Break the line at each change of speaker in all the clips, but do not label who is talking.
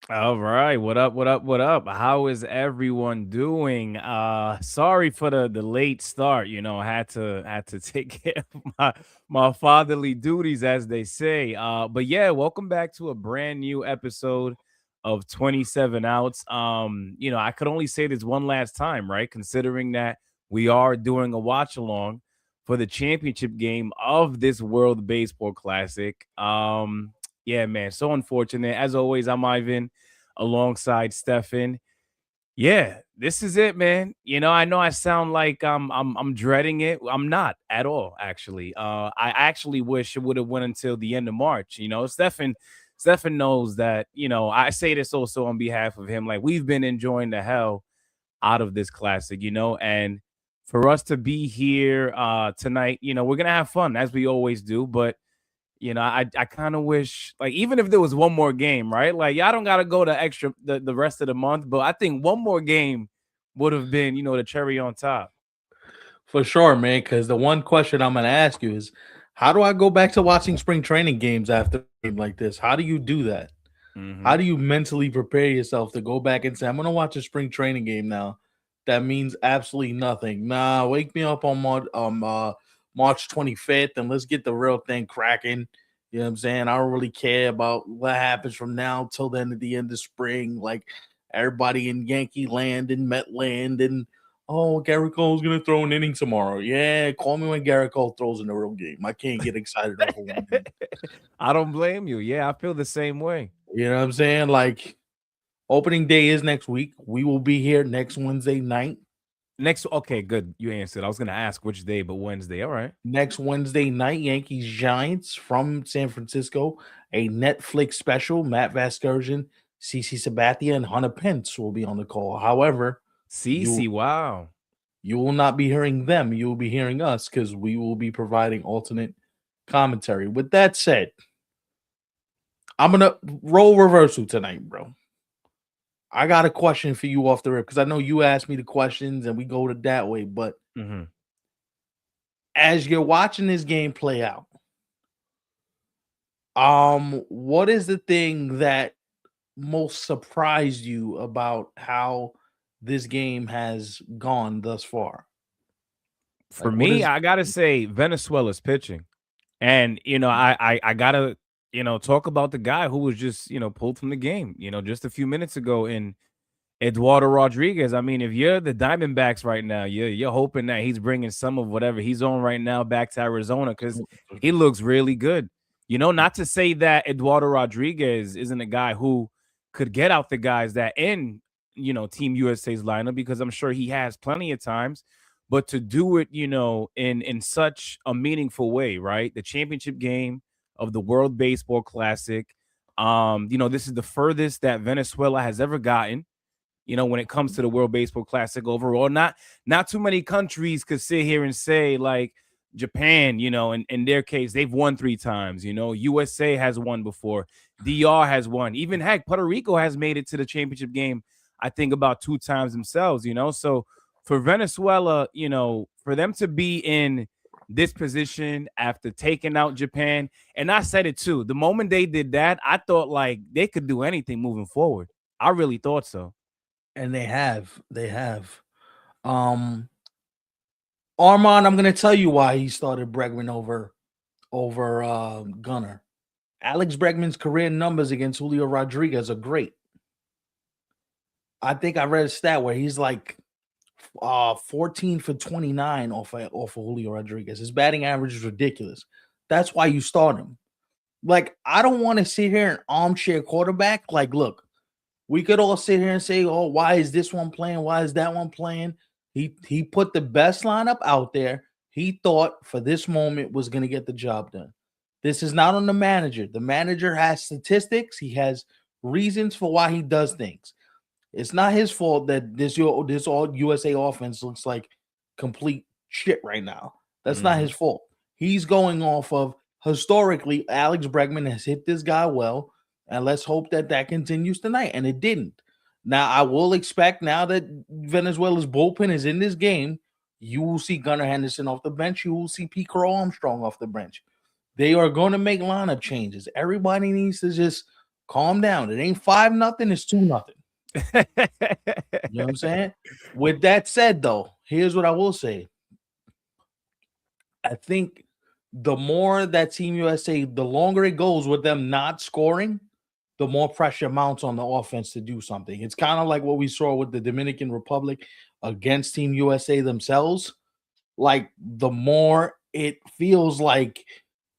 All right, what up, what up, what up? How is everyone doing? Sorry for the late start, I had to take care of my fatherly duties as they say. But yeah, welcome back to a brand new episode of 27 Outs. I could only say this one last time, right? Considering that we are doing a watch along for the championship game of this World Baseball Classic. Yeah, man, so unfortunate. As always, I'm Ivan alongside Stefan. Yeah, this is it, man. I know I sound like I'm dreading it. I'm not at all, actually. I actually wish it would have went until the end of March. Stefan knows that, I say this also on behalf of him. Like, we've been enjoying the hell out of this classic, and for us to be here tonight, we're gonna have fun as we always do, but I kind of wish, like, even if there was one more game, right? Like, y'all don't gotta go the rest of the month, but I think one more game would have been, the cherry on top.
For sure, man. Because the one question I'm going to ask you is, how do I go back to watching spring training games after a game like this? How do you do that? How
Hmm.
do you mentally prepare yourself to go back and say, I'm going to watch a spring training game now? That means absolutely nothing. Nah, wake me up on March 25th and let's get the real thing cracking. You know what I'm saying? I don't really care about what happens from now till then at the end of spring. Like everybody in Yankee land and Met land and Garrett Cole's gonna throw an inning tomorrow. Yeah, call me when Garrett Cole throws in the real game. I can't get excited over one inning.
I don't blame you. Yeah, I feel the same way.
You know what I'm saying? Like opening day is next week. We will be here next Wednesday night.
Next, okay, good. You answered. I was gonna ask which day, but Wednesday. All right.
Next Wednesday night, Yankees Giants from San Francisco. A Netflix special. Matt Vasgersian, CC Sabathia, and Hunter Pence will be on the call. However, you
Cece, wow.
you will not be hearing them. You will be hearing us because we will be providing alternate commentary. With that said, I'm gonna roll reversal tonight, bro. I got a question for you off the rip because I know you asked me the questions and we go to that way. But
Hmm.
as you're watching this game play out, what is the thing that most surprised you about how this game has gone thus far?
For
Like, what
me,
is
I gotta say Venezuela's pitching. And I gotta talk about the guy who was just pulled from the game just a few minutes ago in Eduardo Rodriguez. I mean, if you're the Diamondbacks right now, you're hoping that he's bringing some of whatever he's on right now back to Arizona because he looks really good. Not to say that Eduardo Rodriguez isn't a guy who could get out the guys that in Team USA's lineup, because I'm sure he has plenty of times, but to do it, in such a meaningful way, right? The championship game of the World Baseball Classic. This is the furthest that Venezuela has ever gotten, when it comes to the World Baseball Classic overall. Not too many countries could sit here and say, like, Japan, in their case, they've won 3 times. USA has won before. DR has won. Even heck, Puerto Rico has made it to the championship game, I think, about 2 times themselves. So for Venezuela, for them to be in this position after taking out Japan, and I said it too, the moment they did that, I thought like they could do anything moving forward. I really thought so.
and they have. Um Armand, I'm gonna tell you why he started Bregman over Gunner. Alex Bregman's career numbers against Julio Rodriguez are great. I think I read a stat where he's like 14 for 29 off of Julio Rodriguez. His batting average is ridiculous. That's why you start him. Like, I don't want to sit here and armchair quarterback. Like, look, we could all sit here and say, "Oh, why is this one playing? Why is that one playing?" He put the best lineup out there. He thought for this moment was going to get the job done. This is not on the manager. The manager has statistics. He has reasons for why he does things. It's not his fault that this all USA offense looks like complete shit right now. That's not his
Hmm.
fault. He's going off of historically Alex Bregman has hit this guy well, and let's hope that that continues tonight. And it didn't. Now I will expect now that Venezuela's bullpen is in this game, you will see Gunnar Henderson off the bench. You will see Pete Crow Armstrong off the bench. They are going to make lineup changes. Everybody needs to just Calm down. It ain't 5-0. It's 2-0. You know what I'm saying? With that said, though, here's what I will say. I think the more that Team USA, the longer it goes with them not scoring, the more pressure mounts on the offense to do something. It's kind of like what we saw with the Dominican Republic against Team USA themselves. Like, the more it feels like,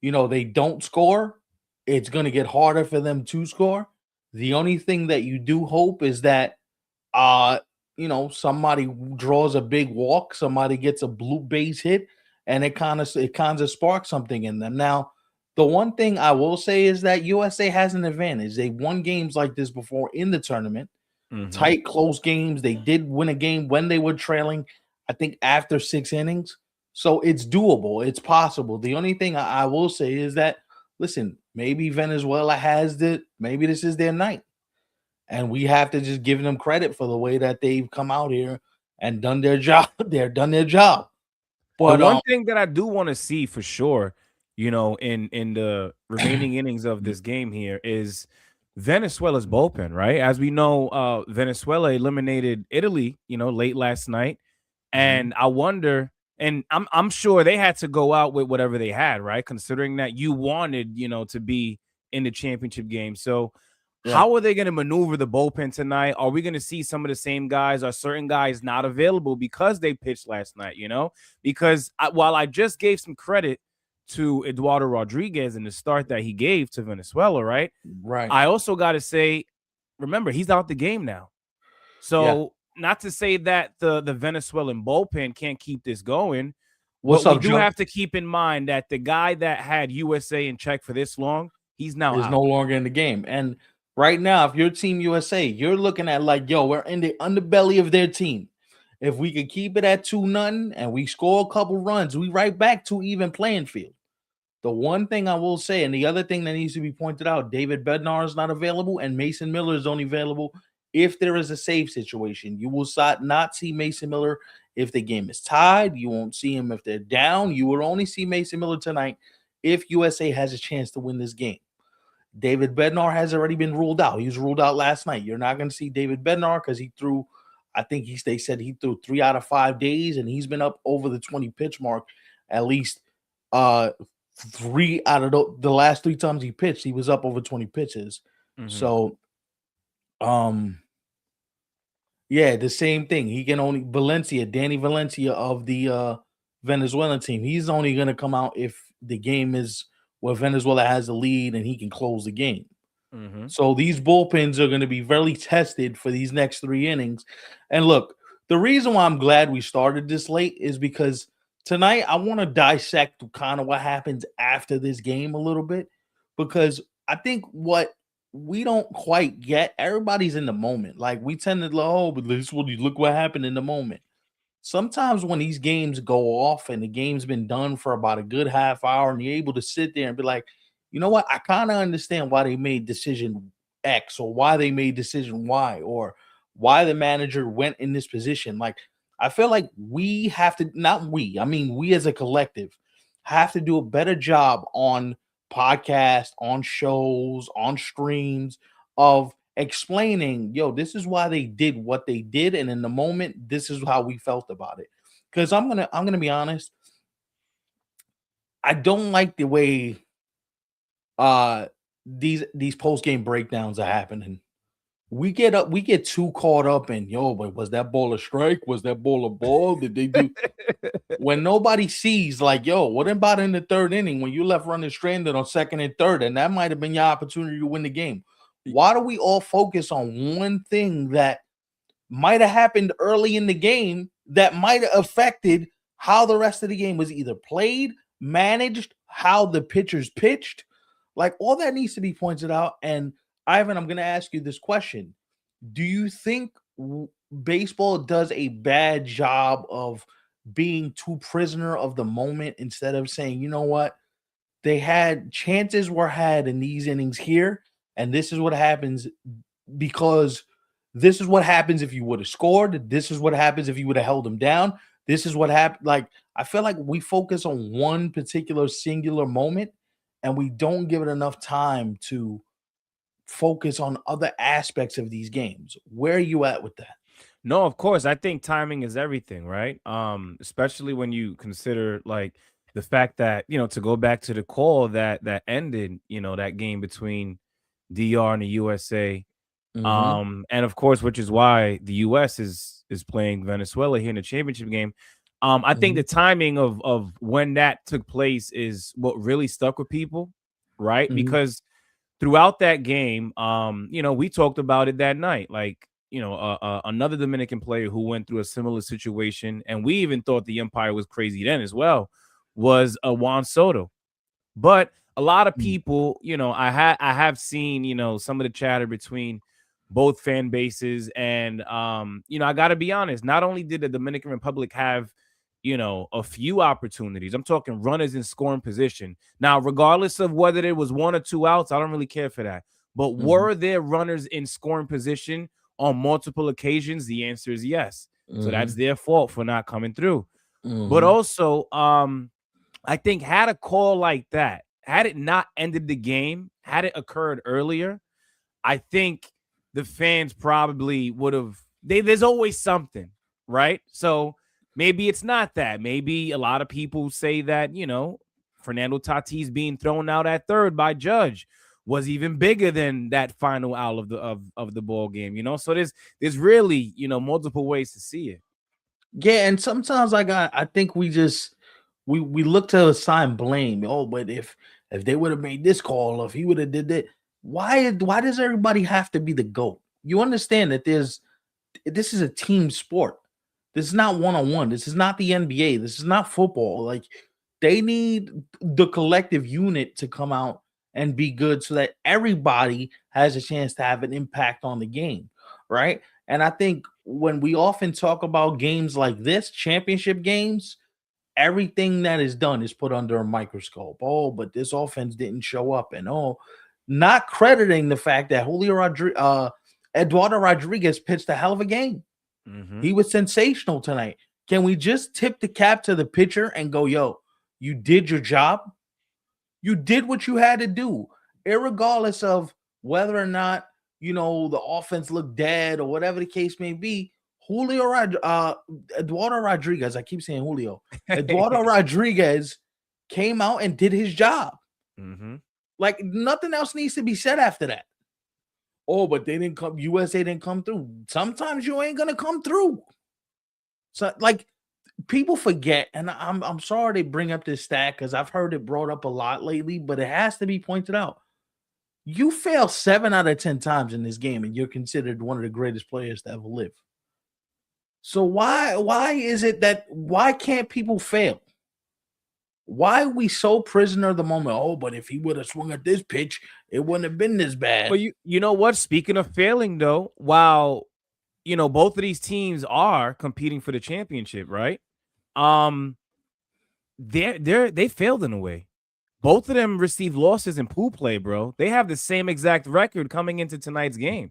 they don't score, it's going to get harder for them to score. The only thing that you do hope is that somebody draws a big walk, somebody gets a blue base hit, and it kind of sparks something in them. Now, the one thing I will say is that USA has an advantage. They won games like this before in the tournament, tight, close games. They did win a game when they were trailing, I think, after 6 innings. So it's doable. It's possible. The only thing I will say is that, listen, maybe Venezuela maybe this is their night. And we have to just give them credit for the way that they've come out here and done their job. They've done their job.
The
But
one thing that I do want to see for sure, in the remaining innings of this game here is Venezuela's bullpen, right? As we know, Venezuela eliminated Italy, late last night. And I wonder, and I'm sure they had to go out with whatever they had, right? Considering that you wanted, to be in the championship game. So how are they going to maneuver the bullpen tonight? Are we going to see some of the same guys? Are certain guys not available because they pitched last night, Because while I just gave some credit to Eduardo Rodriguez in the start that he gave to Venezuela, right?
Right.
I also got to say, remember, he's out the game now. So not to say that the Venezuelan bullpen can't keep this going, but we do have to keep in mind that the guy that had USA in check for this long, he's now out.
No longer in the game. And right now, if you're Team USA, you're looking at like, we're in the underbelly of their team. If we could keep it at 2-0 and we score a couple runs, we right back to even playing field. The one thing I will say, and the other thing that needs to be pointed out, David Bednar is not available and Mason Miller is only available if there is a save situation. You will not see Mason Miller if the game is tied. You won't see him if they're down. You will only see Mason Miller tonight if USA has a chance to win this game. David Bednar has already been ruled out. He was ruled out last night. You're not going to see David Bednar because he threw, I think they said he threw 3 out of 5 days, and he's been up over the 20 pitch mark at least 3 out of the last 3 times he pitched. He was up over 20 pitches. So, the same thing. He can only Danny Valencia of the Venezuelan team. He's only going to come out if the game is where Venezuela has the lead and he can close the game. So these bullpens are going to be very tested for these next 3 innings. And look, the reason why I'm glad we started this late is because tonight I want to dissect kind of what happens after this game a little bit, because I think what we don't quite get, everybody's in the moment. Like, we tend to but look what happened in the moment. Sometimes when these games go off and the game's been done for about a good half hour and you're able to sit there and be like, you know what? I kind of understand why they made decision X, or why they made decision Y, or why the manager went in this position. Like, I feel like we have to, we as a collective have to do a better job on podcasts, on shows, on streams of explaining, this is why they did what they did, and in the moment, this is how we felt about it. Because I'm gonna be honest, I don't like the way these post-game breakdowns are happening. We get too caught up in, but was that ball a strike? Was that ball a ball? Did they do when nobody sees, like, what about in the 3rd inning when you left running stranded on 2nd and 3rd, and that might have been your opportunity to win the game? Why do we all focus on one thing that might have happened early in the game that might have affected how the rest of the game was either played, managed, how the pitchers pitched? Like, all that needs to be pointed out. And Ivan, I'm going to ask you this question. Do you think baseball does a bad job of being too prisoner of the moment instead of saying, you know what, chances were had in these innings here, and this is what happens because this is what happens if you would have scored. This is what happens if you would have held them down. This is what happened. Like, I feel like we focus on one particular singular moment and we don't give it enough time to focus on other aspects of these games. Where are you at with that?
No, of course. I think timing is everything, right? Especially when you consider like the fact that, to go back to the call that ended, that game between DR and the USA.
Mm-hmm.
And of course, which is why the US is playing Venezuela here in the championship game. I think
Mm-hmm.
the timing of when that took place is what really stuck with people, right?
Mm-hmm.
Because throughout that game, we talked about it that night. Like, another Dominican player who went through a similar situation, and we even thought the Empire was crazy then as well, was a Juan Soto. But a lot of people, I have seen, some of the chatter between both fan bases, and I got to be honest. Not only did the Dominican Republic have, a few opportunities. I'm talking runners in scoring position. Now, regardless of whether there was one or two outs, I don't really care for that. But
Mm-hmm.
were there runners in scoring position on multiple occasions? The answer is yes. So that's
Mm-hmm.
their fault for not coming through. But
Mm-hmm.
also, I think had a call like that, had it not ended the game, had it occurred earlier, I think the fans probably would have. There's always something, right? So maybe it's not that. Maybe a lot of people say that Fernando Tatis being thrown out at third by Judge was even bigger than that final out of the ball game. So there's really multiple ways to see it.
Yeah, and sometimes I think we look to assign blame. Oh, but if they would have made this call, or if he would have did that, why does everybody have to be the GOAT? You understand that this is a team sport. This is not one-on-one. This is not the NBA. This is not football. Like they need the collective unit to come out and be good so that everybody has a chance to have an impact on the game, right? And I think when we often talk about games like this, championship games, everything that is done is put under a microscope. Oh, but this offense didn't show up, and not crediting the fact that Eduardo Rodriguez pitched a hell of a game.
Mm-hmm.
He was sensational tonight. Can we just tip the cap to the pitcher and go, yo, you did your job? You did what you had to do, irregardless of whether or not, the offense looked dead or whatever the case may be. Eduardo Rodriguez, I keep saying Julio, Eduardo Rodriguez came out and did his job.
Mm-hmm.
Like nothing else needs to be said after that. Oh, but they didn't come. USA didn't come through. Sometimes you ain't gonna come through. So, like, people forget, and I'm sorry they bring up this stat because I've heard it brought up a lot lately, but it has to be pointed out. You fail 7 out of 10 times in this game, and you're considered one of the greatest players to ever live. So why is it that why can't people fail? Why are we so prisoner of the moment? Oh, but if he would have swung at this pitch, it wouldn't have been this bad.
But you know what? Speaking of failing, though, while both of these teams are competing for the championship, right? Um, they failed in a way. Both of them received losses in pool play, bro. They have the same exact record coming into tonight's game.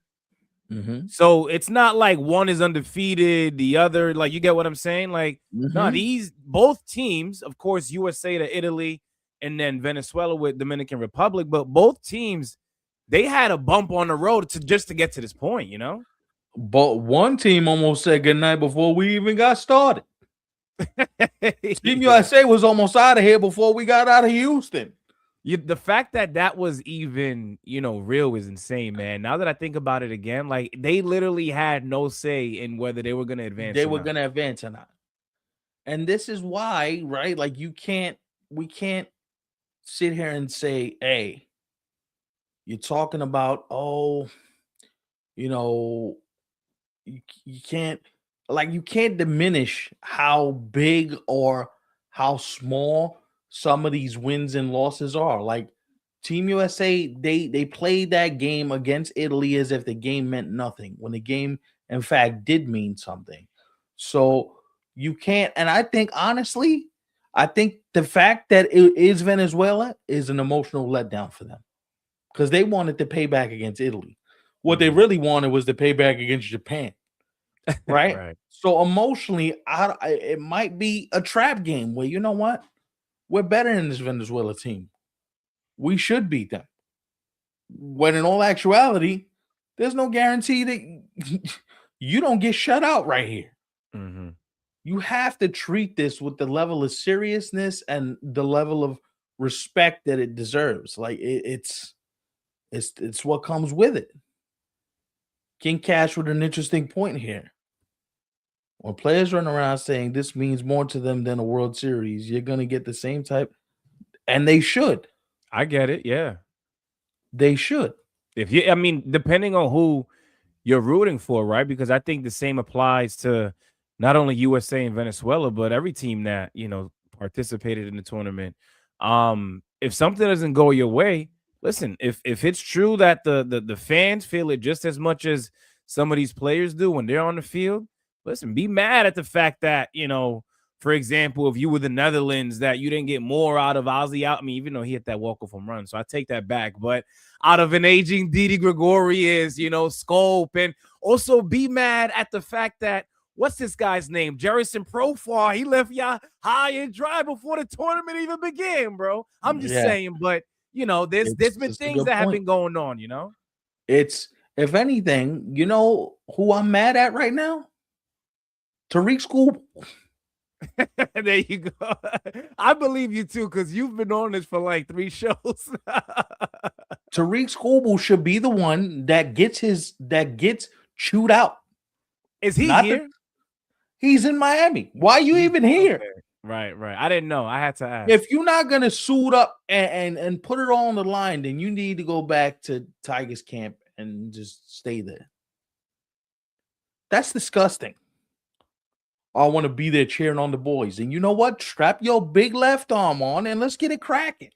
Mm-hmm.
So it's not like one is undefeated, the other, like, you get what I'm saying? Like, no,
Mm-hmm.
these both teams, of course, USA to Italy, and then Venezuela with Dominican Republic, but both teams, they had a bump on the road to get to this point.
But one team almost said goodnight before we even got started. Team
Yeah.
USA was almost out of here before we got out of Houston.
The fact that was even, real is insane, man. Now that I think about it again, like they literally had no say in whether they were going to advance
They
or
were
not.
gonna advance or not. And this is why, right? Like we can't sit here and say, hey, you're talking about, oh, you know, you can't you can't diminish how big or how small some of these wins and losses are. Like Team USA, they played that game against Italy as if the game meant nothing when the game in fact did mean something. So you can't, and I think honestly, I think the fact that it is Venezuela is an emotional letdown for them because they wanted to pay back against Italy. What they
Mhm.
really wanted was to pay back against Japan, right?
Right.
So emotionally, it might be a trap game where you know what, we're better than this Venezuela team. We should beat them. When in all actuality, there's no guarantee that you don't get shut out right here.
Mm-hmm.
You have to treat this with the level of seriousness and the level of respect that it deserves. Like it's what comes with it. King Cash with an interesting point here. When players run around saying this means more to them than a World Series, you're gonna get the same type, and they should.
I get it. Yeah.
They should.
If you, I mean, depending on who you're rooting for, right? Because I think the same applies to not only USA and Venezuela, but every team that, participated in the tournament. If something doesn't go your way, listen, if it's true that the fans feel it just as much as some of these players do when they're on the field, listen, be mad at the fact that, for example, if you were the Netherlands, that you didn't get more out of Ozzy out. I mean, even though he hit that walk-off home run, so I take that back. But out of an aging Didi Gregorius, Scope, and also be mad at the fact that what's this guy's name? Jerison Profar. He left y'all high and dry before the tournament even began, bro. I'm just saying, but there's been things that have been going on,
It's, if anything, who I'm mad at right now? Tariq Skubal.
There you go. I believe you too, because you've been on this for like 3 shows.
Tariq Skubal should be the one that gets chewed out.
Is he here?
He's in Miami. Why are you even here?
Okay. Right. I didn't know. I had to ask.
If you're not gonna suit up and put it all on the line, then you need to go back to Tigers camp and just stay there. That's disgusting. I want to be there cheering on the boys. And you know what? Strap your big left arm on and let's get it cracking.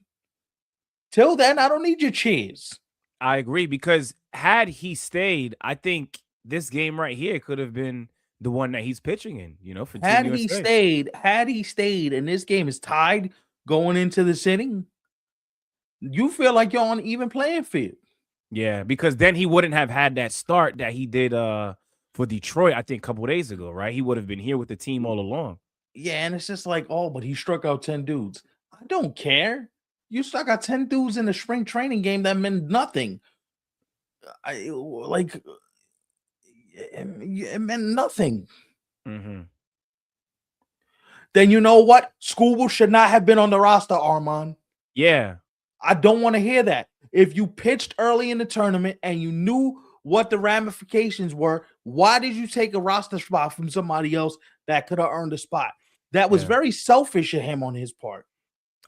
Till then, I don't need your cheers.
I agree, because had he stayed, I think this game right here could have been the one that he's pitching in, for
had
Team
he
USA.
stayed, and this game is tied going into the inning, you feel like you're on an even playing field.
Yeah, because then he wouldn't have had that start that he did for Detroit, I think, a couple days ago, right? He would have been here with the team all along.
Yeah, and it's just like, oh, but he struck out 10 dudes. I don't care. You struck out 10 dudes in the spring training game that meant nothing. It meant nothing.
Mm-hmm.
Then you know what? Skubal should not have been on the roster, Armand.
Yeah.
I don't want to hear that. If you pitched early in the tournament and you knew what the ramifications were, why did you take a roster spot from somebody else that could have earned a spot? That was very selfish of him on his part.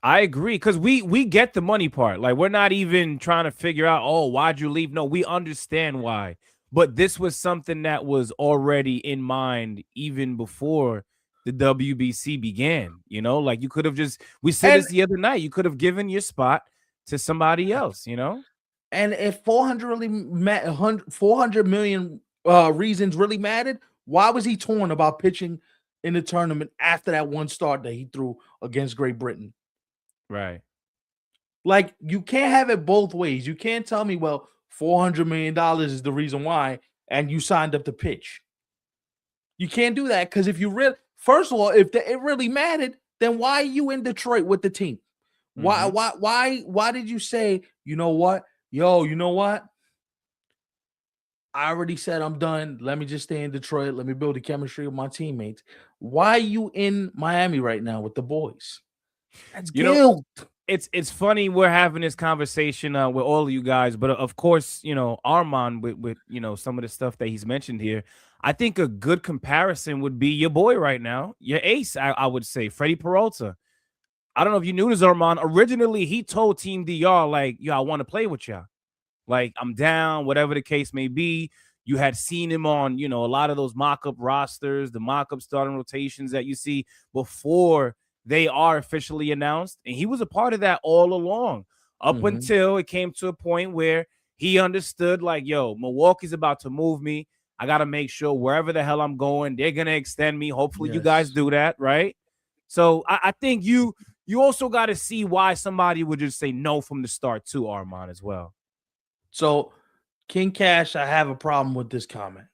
I agree, because we get the money part. Like, we're not even trying to figure out, oh, why'd you leave? No, we understand why. But this was something that was already in mind even before the WBC began. Like, you could have we said this the other night, you could have given your spot to somebody else,
And if 400 million reasons really mattered, why was he torn about pitching in the tournament after that one start that he threw against Great Britain?
Right.
Like, you can't have it both ways. You can't tell me, well, $400 million is the reason why, and you signed up to pitch. You can't do that, because if you really, first of all, if it really mattered, then why are you in Detroit with the team? Mm-hmm. Why did you say, you know what? You know what? I already said I'm done. Let me just stay in Detroit. Let me build the chemistry with my teammates. Why are you in Miami right now with the boys? That's guilt.
It's funny we're having this conversation with all of you guys, but of course, Armand with some of the stuff that he's mentioned here. I think a good comparison would be your boy right now, your ace. I would say Freddie Peralta. I don't know if you knew this, Armand. Originally, he told Team DR, like, yo, I want to play with y'all. Like, I'm down, whatever the case may be. You had seen him on, a lot of those mock-up rosters, the mock-up starting rotations that you see before they are officially announced. And he was a part of that all along, up until it came to a point where he understood, like, yo, Milwaukee's about to move me. I got to make sure wherever the hell I'm going, they're going to extend me. Hopefully you guys do that, right? So I think you also got to see why somebody would just say no from the start too, Armand, as well.
So, King Cash, I have a problem with this comment.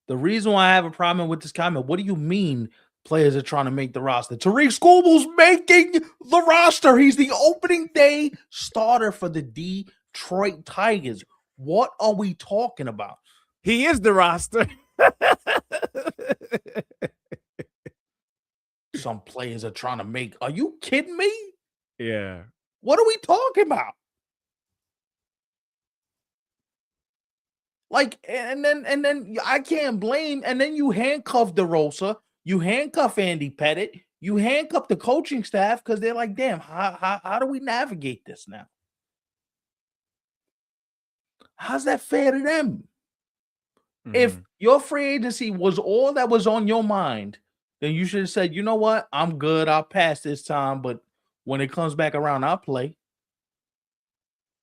The reason why I have a problem with this comment, what do you mean players are trying to make the roster? Tariq Skubal's making the roster. He's the opening day starter for the D Detroit Tigers. What are we talking about?
He is the roster.
Some players are trying to make. Are you kidding me?
Yeah.
What are we talking about? Like, and then I can't blame. And then you handcuff DeRosa, you handcuff Andy Pettit, you handcuff the coaching staff because they're like, damn, how do we navigate this now? How's that fair to them? If your free agency was all that was on your mind, then you should have said, you know what, I'm good. I'll pass this time, but when it comes back around, I'll play.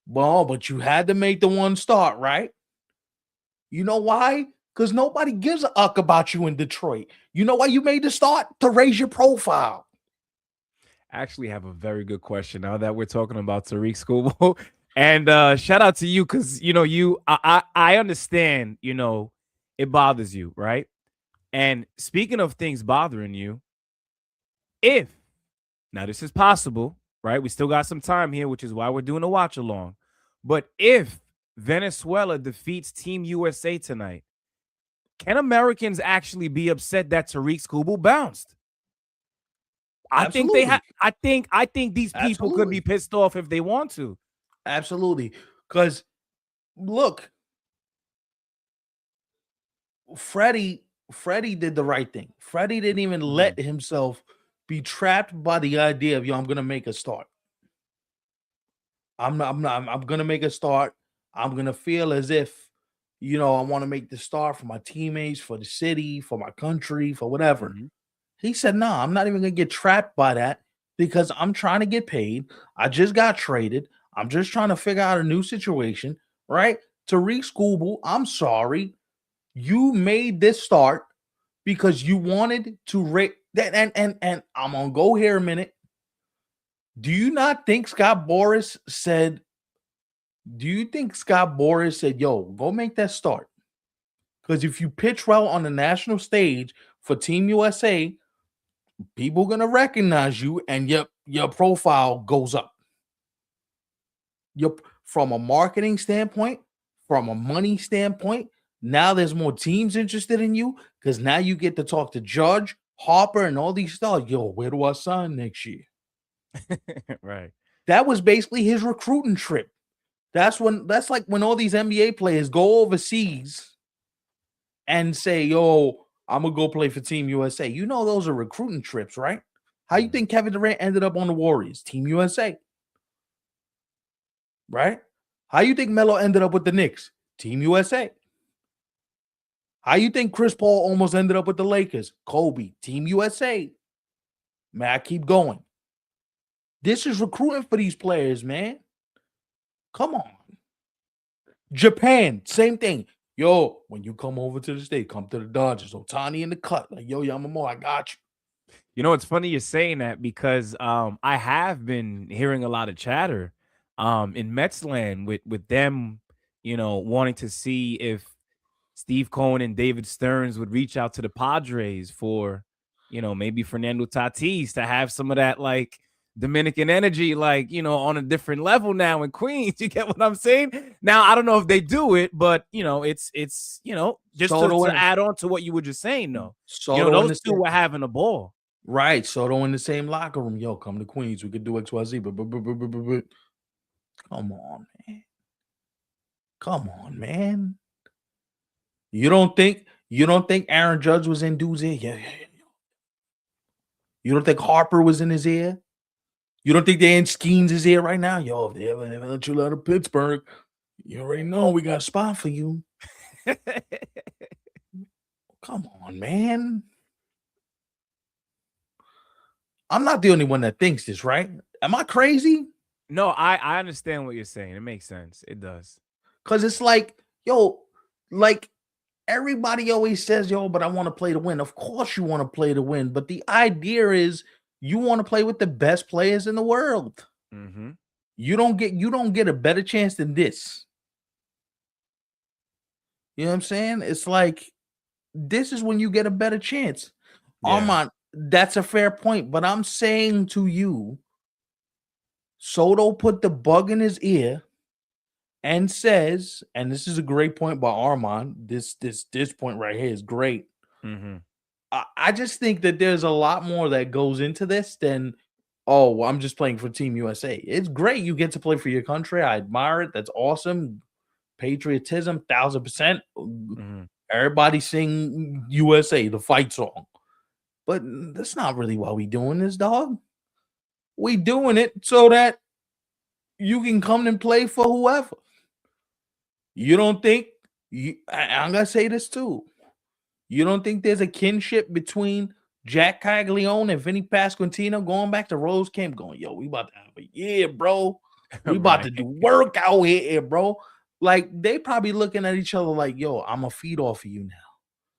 Well, but you had to make the one start, right? You know why? Because nobody gives a uck about you in Detroit. You know why you made the start? To raise your profile.
I actually have a very good question now that we're talking about Tariq Skubal. And shout out to you because I understand, it bothers you, right? And speaking of things bothering you, if now this is possible, right? We still got some time here, which is why we're doing a watch along. But if Venezuela defeats Team USA tonight, can Americans actually be upset that Tariq Skubal bounced? I think they have. I think these people could be pissed off if they want to.
Absolutely, because look, Freddie did the right thing. Freddie didn't even let himself be trapped by the idea of, I'm gonna make a start. I'm gonna make a start. I'm gonna feel as if, I want to make the start for my teammates, for the city, for my country, for whatever. He said, no, I'm not even gonna get trapped by that because I'm trying to get paid. I just got traded. I'm just trying to figure out a new situation, right? Tariq Skubal, I'm sorry. You made this start because you wanted to rate that. And I'm gonna go here a minute. Do you not think Scott Boras said, yo, go make that start? Because if you pitch well on the national stage for Team USA, people are gonna recognize you and your profile goes up. From a marketing standpoint, from a money standpoint, now there's more teams interested in you because now you get to talk to Judge, Harper, and all these stars. Yo, where do I sign next year?
Right.
That was basically his recruiting trip. That's like when all these NBA players go overseas and say, yo, I'm gonna go play for Team USA. Those are recruiting trips, right? How you think Kevin Durant ended up on the Warriors? Team USA. Right? How you think Melo ended up with the Knicks? Team USA. How you think Chris Paul almost ended up with the Lakers? Kobe, Team USA. Man, I keep going. This is recruiting for these players, man. Come on. Japan, same thing. Yo, when you come over to the state, come to the Dodgers. Ohtani in the cut. Like, yo, Yamamoto, I got you.
It's funny you're saying that because I have been hearing a lot of chatter in Mets land with them, wanting to see if Steve Cohen and David Stearns would reach out to the Padres for, maybe Fernando Tatis to have some of that like Dominican energy, like, on a different level now in Queens. You get what I'm saying? Now, I don't know if they do it, but, it's just to add on to what you were just saying, though. Those two were having a ball.
Right. Soto in the same locker room. Yo, come to Queens. We could do XYZ. But come on, man. Come on, man. You don't think Aaron Judge was in dude's ear? Yeah. You don't think Harper was in his ear? You don't think they're in Skeens' ear right now? Yo, if they ever let you out of Pittsburgh, you already know we got a spot for you. Come on, man. I'm not the only one that thinks this, right? Am I crazy?
No, I understand what you're saying. It makes sense. It does.
Because it's like, yo, like everybody always says, yo, but I want to play to win. Of course you want to play to win. But the idea is you want to play with the best players in the world. You don't get a better chance than this. You know what I'm saying? It's like, this is when you get a better chance. Yeah. Armand, that's a fair point. But I'm saying to you, Soto put the bug in his ear and says, and this is a great point by Armand. This point right here is great.
Mm-hmm.
I just think that there's a lot more that goes into this than, oh, well, I'm just playing for Team USA. It's great you get to play for your country. I admire it. That's awesome. Patriotism, 1000%.
Mm-hmm.
Everybody sing USA, the fight song. But that's not really why we doing this, dog. We doing it so that you can come and play for whoever. You don't think, I'm going to say this too. You don't think there's a kinship between Jack Caglione and Vinny Pasquantino going back to Rose Camp going, yo, we about to have a year, bro. We about to do work out here, bro. Like, they probably looking at each other like, yo, I'm going to feed off of you now.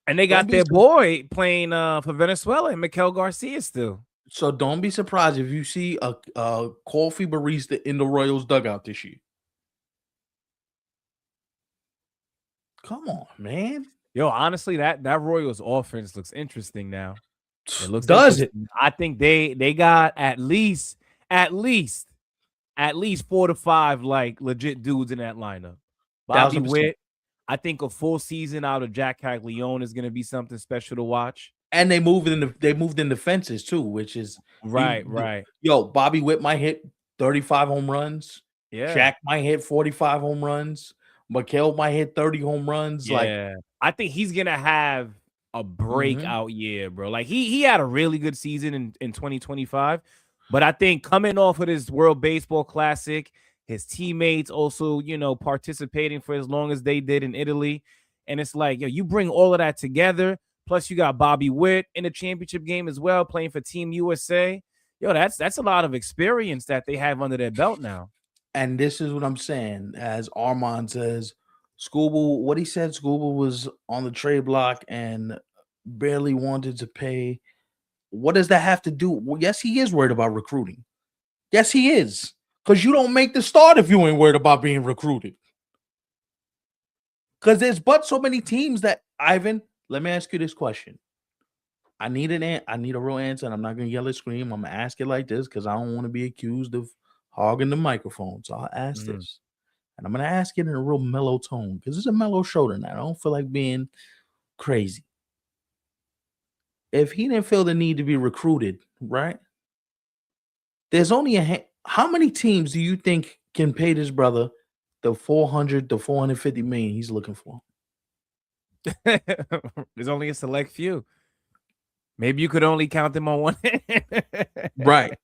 And they got their boy playing for Venezuela, and Miguel Garcia still.
So don't be surprised if you see a coffee barista in the Royals dugout this year. Come on, man.
Yo, honestly, that Royals offense looks interesting now.
It looks it?
I think they got at least 4 to 5 like legit dudes in that lineup. Bobby
1000%.
Witt. I think a full season out of Jack Caglione is going to be something special to watch.
And they moved in the fences too, which is
right.
Yo, Bobby Witt might hit 35 home runs.
Yeah,
Jack might hit 45 home runs. Miguel might hit 30 home runs.
Yeah,
like,
I think he's gonna have a breakout year, bro. Like he had a really good season in 2025, but I think coming off of this World Baseball Classic, his teammates also, participating for as long as they did in Italy, and it's like, yo, you bring all of that together. Plus, you got Bobby Witt in the championship game as well, playing for Team USA. Yo, that's a lot of experience that they have under their belt now.
And this is what I'm saying. As Armand says, Skubal, what he said, Skubal was on the trade block and barely wanted to pay. What does that have to do? Well, yes, he is worried about recruiting. Yes, he is. Because you don't make the start if you ain't worried about being recruited. Because there's but so many teams that, Ivan, let me ask you this question. I need a real answer, and I'm not going to yell and scream. I'm going to ask it like this because I don't want to be accused of hogging the microphone. So I'll ask this. And I'm going to ask it in a real mellow tone because it's a mellow show tonight. I don't feel like being crazy. If he didn't feel the need to be recruited, right? There's only how many teams do you think can pay this brother the 400 to 450 million he's looking for?
There's only a select few. Maybe you could only count them on one hand.
Right.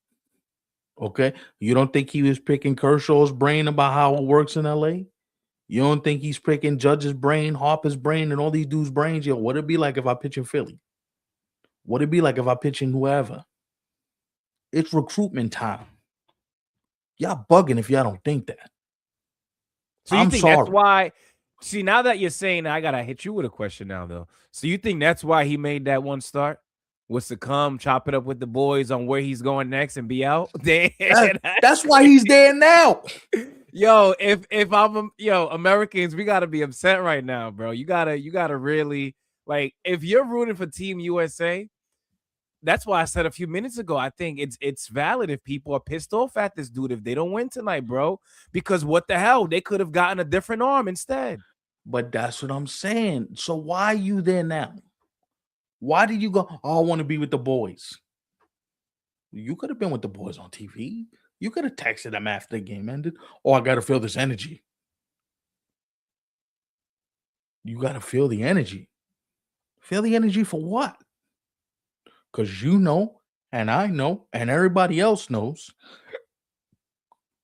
Okay. You don't think he was picking Kershaw's brain about how it works in LA? You don't think he's picking Judge's brain, Harper's brain, and all these dudes' brains? Yo, what'd it be like if I pitch in Philly? What'd it be like if I pitch in whoever? It's recruitment time. Y'all bugging if y'all don't think that.
So you think that's why? See, now that you're saying that, I gotta hit you with a question now, though. So you think that's why he made that one start? Was to come chop it up with the boys on where he's going next and be out?
That's why he's there now.
Yo, if I'm Americans, we gotta be upset right now, bro. You gotta really, like, if you're rooting for Team USA, that's why I said a few minutes ago, I think it's valid if people are pissed off at this dude if they don't win tonight, bro. Because what the hell? They could have gotten a different arm instead.
But that's what I'm saying. So why are you there now? Why did you go, oh, I want to be with the boys? You could have been with the boys on TV. You could have texted them after the game ended. Oh, I got to feel this energy. You got to feel the energy. Feel the energy for what? Because you know, and I know, and everybody else knows.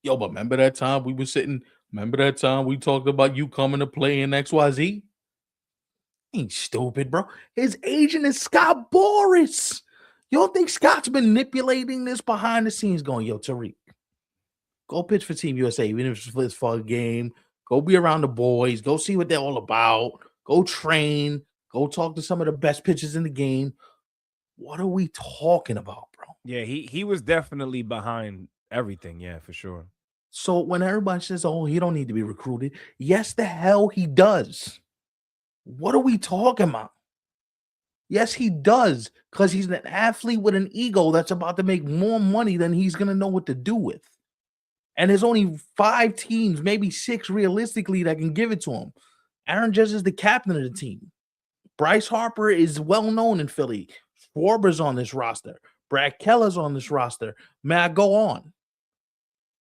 Yo, but remember that time we were sitting, remember that time we talked about you coming to play in XYZ? Ain't stupid, bro. His agent is Scott Boras. You don't think Scott's manipulating this behind the scenes going, yo, Tariq, go pitch for Team USA, even if it's for a game. Go be around the boys. Go see what they're all about. Go train. Go talk to some of the best pitchers in the game. What are we talking about, bro?
Yeah, he was definitely behind everything. Yeah, for sure.
So when everybody says, oh, he don't need to be recruited, yes, the hell he does. What are we talking about? Yes, he does, because he's an athlete with an ego that's about to make more money than he's going to know what to do with. And there's only 5 teams, maybe 6 realistically, that can give it to him. Aaron Judge is the captain of the team. Bryce Harper is well known in Philly. Schwarber's on this roster. Brad Keller's on this roster. May I go on?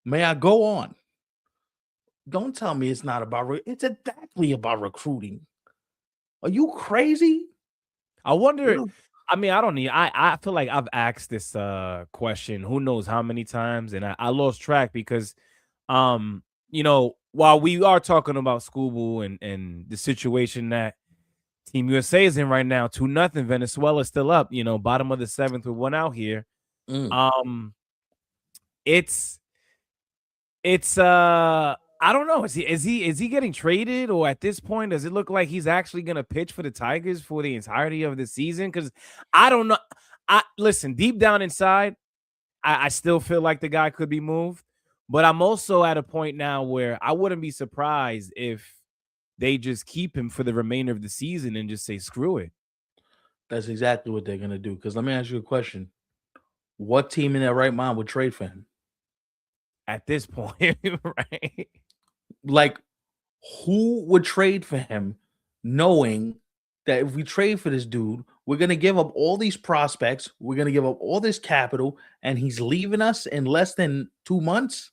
May I go on? Don't tell me it's not about it's exactly about recruiting. Are you crazy?
I wonder. I mean, I don't need. I feel like I've asked this question who knows how many times, and I lost track because, you know, while we are talking about Skubal and the situation that Team USA is in right now, 2-0, Venezuela still up. You know, bottom of the 7th with 1 out here. It's I don't know. Is he getting traded, or at this point does it look like he's actually going to pitch for the Tigers for the entirety of the season? Because I don't know. Listen, deep down inside, I still feel like the guy could be moved, but I'm also at a point now where I wouldn't be surprised if they just keep him for the remainder of the season and just say screw it.
That's exactly what they're going to do. Because let me ask you a question: what team in their right mind would trade for him?
At this point, right?
Like, who would trade for him knowing that if we trade for this dude, we're going to give up all these prospects, we're going to give up all this capital, and he's leaving us in less than 2 months?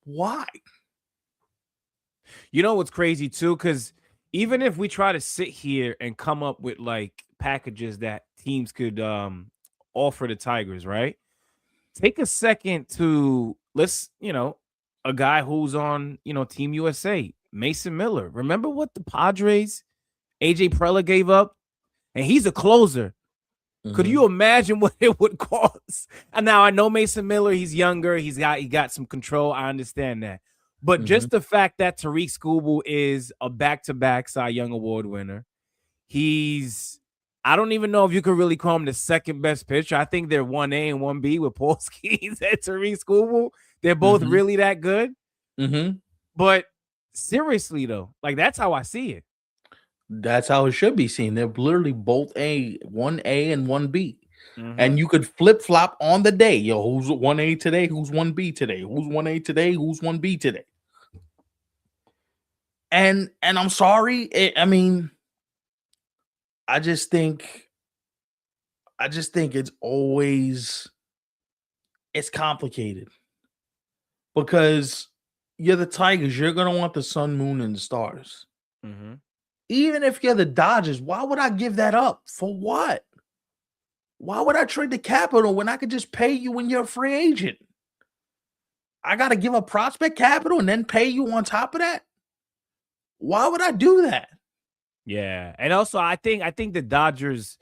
Why?
You know what's crazy too? Because even if we try to sit here and come up with like packages that teams could offer the Tigers, right? Take a second to a guy who's on, Team USA, Mason Miller. Remember what the Padres, AJ Preller gave up? And he's a closer. Could you imagine what it would cost? And now I know Mason Miller, he's younger, he got some control. I understand that. But just the fact that Tariq Skubal is a back-to-back Cy Young Award winner, I don't even know if you could really call him the second best pitcher. I think they're 1A and 1B with Postgame and Tariq Skubal. They're both really that good. But seriously, though, like that's how I see it.
That's how it should be seen. They're literally both 1A and 1B. And you could flip-flop on the day. Yo, who's 1A today? Who's 1B today? Who's 1A today? Who's 1B today? And I'm sorry. I mean, I just think it's complicated because you're the Tigers. You're going to want the sun, moon, and the stars. Even if you're the Dodgers, why would I give that up? For what? Why would I trade the capital when I could just pay you when you're a free agent? I got to give up prospect capital and then pay you on top of that? Why would I do that?
Yeah. And also I think the Dodgers,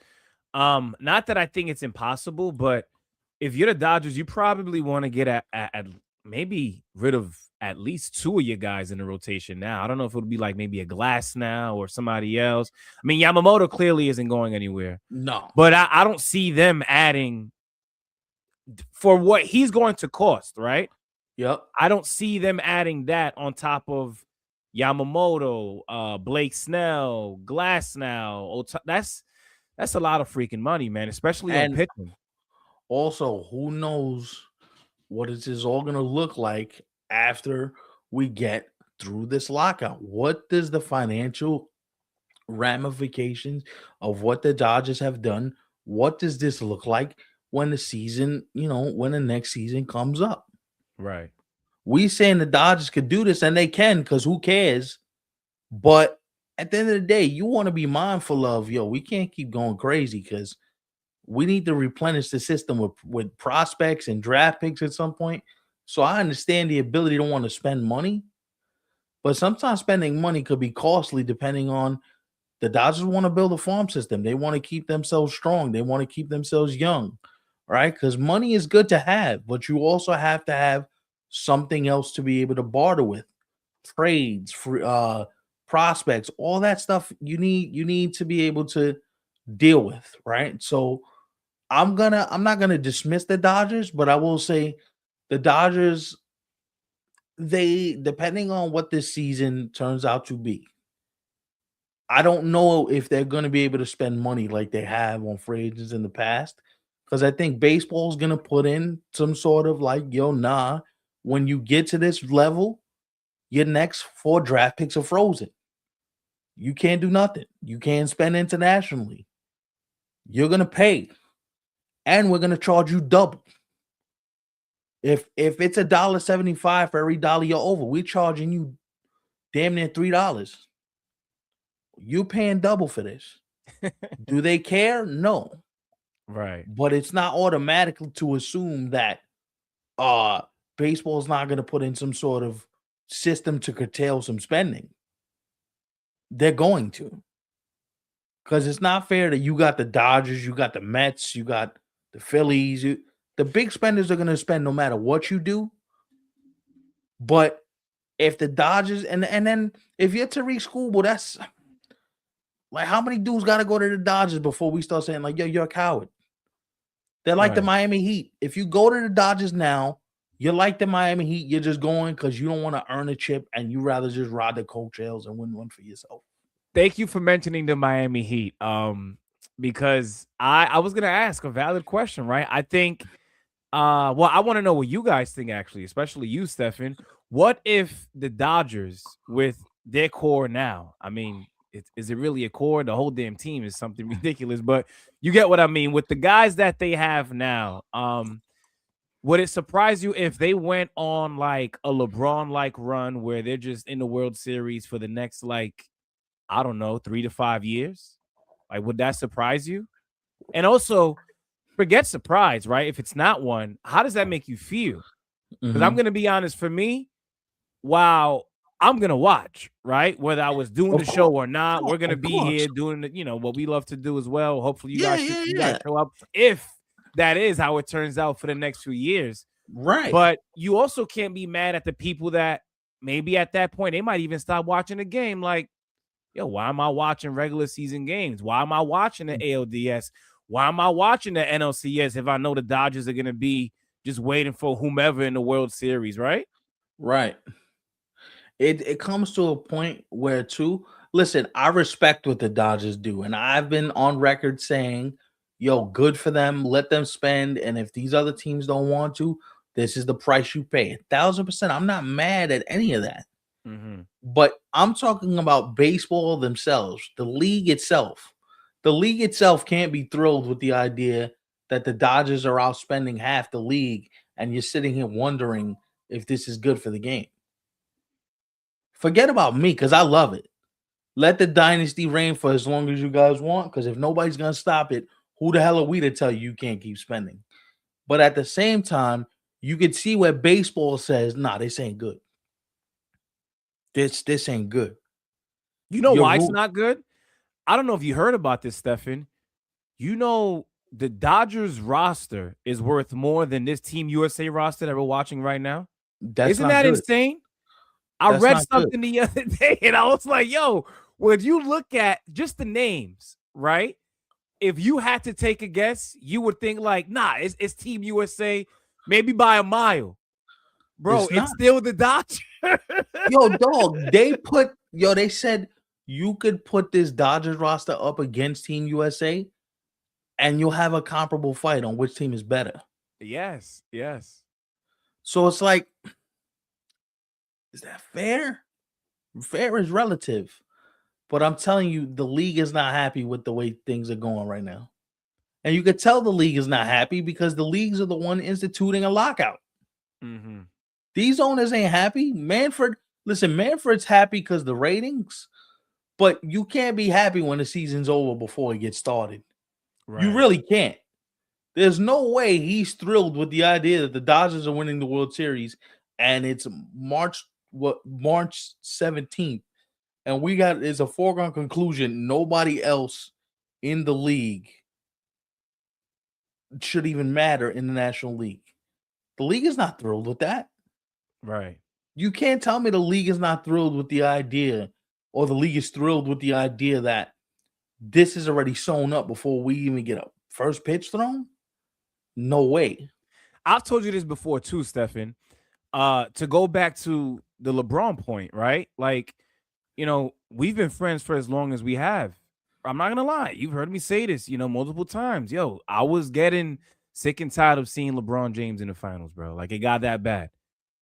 not that I think it's impossible, but if you're the Dodgers, you probably want to get at maybe rid of at least 2 of your guys in the rotation now. I don't know if it would be like maybe a Glass now or somebody else. I mean, Yamamoto clearly isn't going anywhere.
No.
But I don't see them adding for what he's going to cost, right?
Yep.
I don't see them adding that on top of Yamamoto, Blake Snell, Glass now. That's a lot of freaking money, man, especially on pitching.
Also, who knows what this is all going to look like after we get through this lockout? What does the financial ramifications of what the Dodgers have done? What does this look like when the season, when the next season comes up?
Right.
We saying the Dodgers could do this, and they can, because who cares? But at the end of the day, you want to be mindful of, we can't keep going crazy because we need to replenish the system with prospects and draft picks at some point. So I understand the ability to want to spend money, but sometimes spending money could be costly depending on the Dodgers want to build a farm system. They want to keep themselves strong. They want to keep themselves young, right? Because money is good to have, but you also have to have something else to be able to barter with. Trades, prospects, all that stuff you need to be able to deal with, right? So I'm not gonna dismiss the Dodgers, but I will say the Dodgers, they, depending on what this season turns out to be, I don't know if they're going to be able to spend money like they have on free agents in the past, because I think baseball is going to put in some sort of like, nah, when you get to this level, your next 4 draft picks are frozen. You can't do nothing. You can't spend internationally. You're gonna pay, and we're gonna charge you double. If it's $1.75 for every dollar you're over, we're charging you damn near $3. You're paying double for this. Do they care? No.
Right.
But it's not automatically to assume that baseball is not going to put in some sort of system to curtail some spending. They're going to. Because it's not fair that you got the Dodgers, you got the Mets, you got the Phillies. The big spenders are going to spend no matter what you do. But if the Dodgers and then if you're Tariq Skubal, that's like how many dudes got to go to the Dodgers before we start saying like, yo, you're a coward. They're like the Miami Heat. If you go to the Dodgers now, you're like the Miami Heat. You're just going because you don't want to earn a chip and you rather just ride the coattails and win one for yourself.
Thank you for mentioning the Miami Heat. Because I was gonna ask a valid question, right? I think well, I want to know what you guys think, actually, especially you, Stefan. What if the Dodgers, with their core now, I mean, is it really a core? The whole damn team is something ridiculous, but you get what I mean. With the guys that they have now, would it surprise you if they went on like a LeBron-like run where they're just in the World Series for the next, like, I don't know, 3 to 5 years? Like, would that surprise you? And also, forget surprise, right? If it's not one, how does that make you feel? Because I'm going to be honest, for me, while I'm going to watch, right? Whether I was doing the show or not, we're going to be here doing what we love to do as well. Hopefully you guys show up if that is how it turns out for the next few years.
Right.
But you also can't be mad at the people that maybe at that point, they might even stop watching the game. Like, yo, why am I watching regular season games? Why am I watching the ALDS? Why am I watching the NLCS if I know the Dodgers are going to be just waiting for whomever in the World Series, right?
Right. It comes to a point where, too, listen, I respect what the Dodgers do, and I've been on record saying, yo, good for them, let them spend, and if these other teams don't want to, this is the price you pay. 1,000%. I'm not mad at any of that. But I'm talking about baseball themselves, the league itself. The league itself can't be thrilled with the idea that the Dodgers are outspending half the league, and you're sitting here wondering if this is good for the game. Forget about me, because I love it. Let the dynasty reign for as long as you guys want, because if nobody's going to stop it, who the hell are we to tell you can't keep spending? But at the same time, you could see where baseball says, nah, this ain't good. This ain't good.
You know why it's not good? I don't know if you heard about this, Stefan. You know, the Dodgers roster is worth more than this Team USA roster that we're watching right now. Isn't that insane? I read something the other day and I was like, yo, when you look at just the names, right? If you had to take a guess, you would think like, nah, it's Team USA, maybe by a mile. Bro, it's still the Dodgers.
Yo, dog, they said you could put this Dodgers roster up against Team USA and you'll have a comparable fight on which team is better.
Yes.
So it's like, is that fair? Fair is relative. But I'm telling you, the league is not happy with the way things are going right now. And you could tell the league is not happy because the leagues are the one instituting a lockout. These owners ain't happy. Manfred's happy because the ratings, but you can't be happy when the season's over before it gets started. Right. You really can't. There's no way he's thrilled with the idea that the Dodgers are winning the World Series and it's March 17th. And it's a foregone conclusion. Nobody else in the league should even matter in the National League. The league is not thrilled with that.
Right.
You can't tell me the league is not thrilled with the idea, or the league is thrilled with the idea that this is already sewn up before we even get a first pitch thrown. No way.
I've told you this before too, Stefan. To go back to the LeBron point, right? Like, you know, we've been friends for as long as we have. I'm not gonna lie. You've heard me say this, multiple times. Yo, I was getting sick and tired of seeing LeBron James in the finals, bro. Like, it got that bad.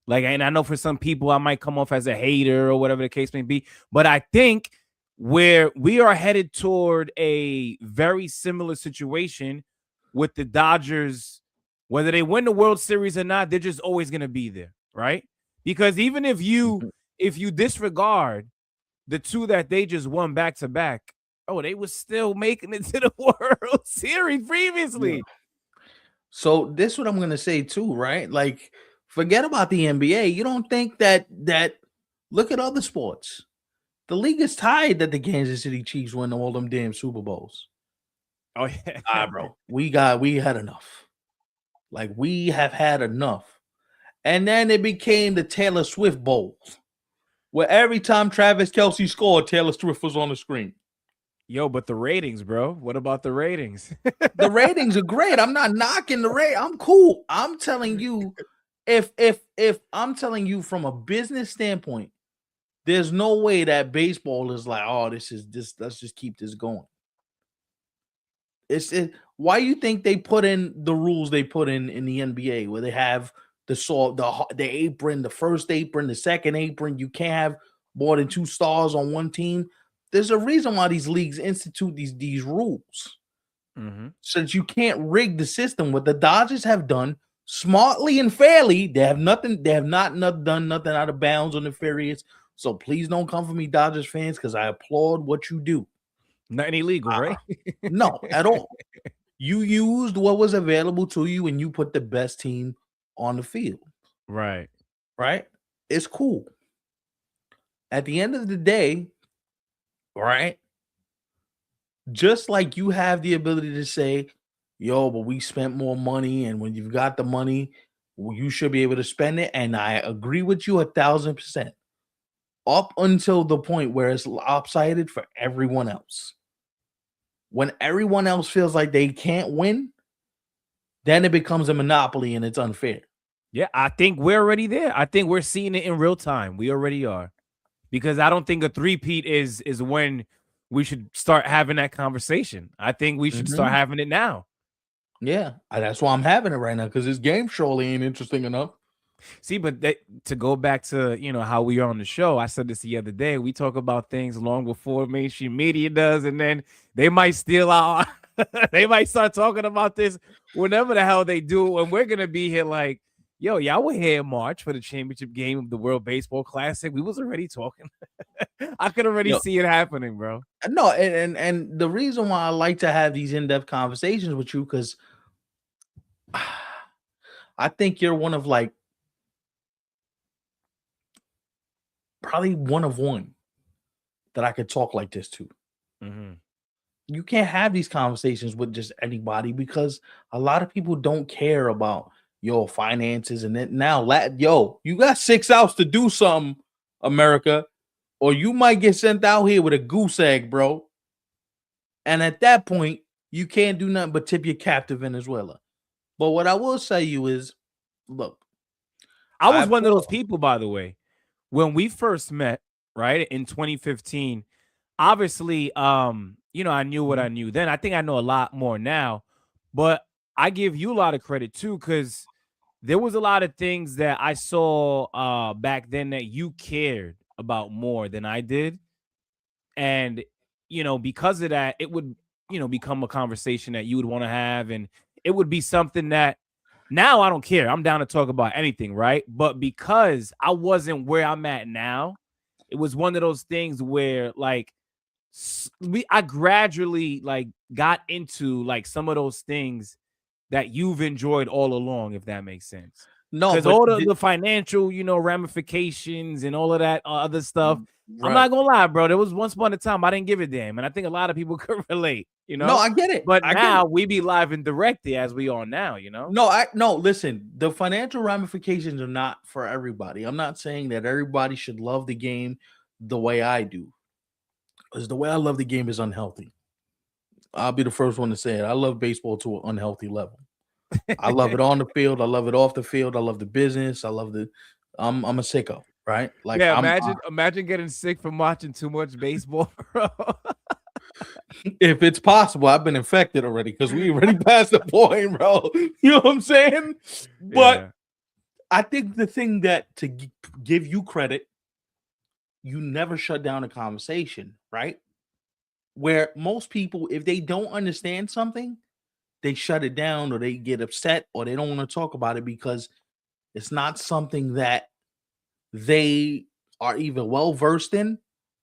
Like, and I know for some people I might come off as a hater or whatever the case may be, but I think where we are headed toward a very similar situation with the Dodgers, whether they win the World Series or not, they're just always going to be there, right? Because even if you disregard the two that they just won back to back, oh, they were still making it to the World Series previously.
Yeah. So this is what I'm gonna say too, right? Like, forget about the NBA. You don't think that look at other sports. The league is tired that the Kansas City Chiefs win all them damn Super Bowls.
Oh yeah,
Bro, we had enough. Like, we have had enough. And then it became the Taylor Swift Bowls, where every time Travis Kelce scored, Taylor Swift was on the screen.
Yo, but the ratings, bro. What about the ratings?
The ratings are great. I'm not knocking the rate. I'm cool. I'm telling you, if I'm telling you from a business standpoint, there's no way that baseball is like, oh, this. Let's just keep this going. Why you think they put in the rules they put in the NBA, where they have the apron, the first apron, the second apron. You can't have more than 2 stars on one team. There's a reason why these leagues institute these rules, so that you can't rig the system. What the Dodgers have done smartly and fairly, they have not done nothing out of bounds or nefarious. So please don't come for me, Dodgers fans, because I applaud what you do.
Nothing illegal, right?
No, at all. You used what was available to you, and you put the best team on the field.
Right.
Right? It's cool. At the end of the day, right? Just like you have the ability to say, yo, but we spent more money, and when you've got the money, you should be able to spend it. And I agree with you 1,000%. Up until the point where it's lopsided for everyone else. When everyone else feels like they can't win, then it becomes a monopoly and it's unfair.
Yeah, I think we're already there. I think we're seeing it in real time. We already are. Because I don't think a three-peat is when we should start having that conversation. I think we should start having it now.
Yeah, that's why I'm having it right now, because this game surely ain't interesting enough.
See, but to go back to, how we are on the show, I said this the other day. We talk about things long before mainstream media does, and then they might steal our they might start talking about this whenever the hell they do, and we're gonna be here like, yo, y'all were here in March for the championship game of the World Baseball Classic. We was already talking. I could already see it happening, bro.
No, and the reason why I like to have these in-depth conversations with you, because I think you're one of, like, probably one of one that I could talk like this to. You can't have these conversations with just anybody, because a lot of people don't care about your finances. And then now, you got 6 outs to do something, America, or you might get sent out here with a goose egg, bro. And at that point, you can't do nothing but tip your cap to Venezuela. But what I will say you is, look,
I was one of those people, by the way, when we first met, right, in 2015. Obviously, I knew what I knew then. I think I know a lot more now, but I give you a lot of credit too, because there was a lot of things that I saw back then that you cared about more than I did. And, because of that, it would, become a conversation that you would want to have. And it would be something that now I don't care. I'm down to talk about anything, right? But because I wasn't where I'm at now, it was one of those things where, like, I gradually, like, got into, like, some of those things that you've enjoyed all along, if that makes sense.
No,
because all the financial, ramifications and all of that other stuff. Right. I'm not gonna lie, bro. There was once upon a time I didn't give a damn, and I think a lot of people could relate.
No, I get it.
But now we be live and direct as we are now.
No. Listen, the financial ramifications are not for everybody. I'm not saying that everybody should love the game the way I do, because the way I love the game is unhealthy. I'll be the first one to say it. I love baseball to an unhealthy level. I love it on the field. I love it off the field. I love the business. I love I'm a sicko, right? Like,
yeah, imagine getting sick from watching too much baseball, bro.
If it's possible, I've been infected already, because we already passed the point, bro. You know what I'm saying? But I think the thing that to give you credit, you never shut down a conversation, right? Where most people, if they don't understand something, they shut it down or they get upset or they don't want to talk about it because it's not something that they are either well versed in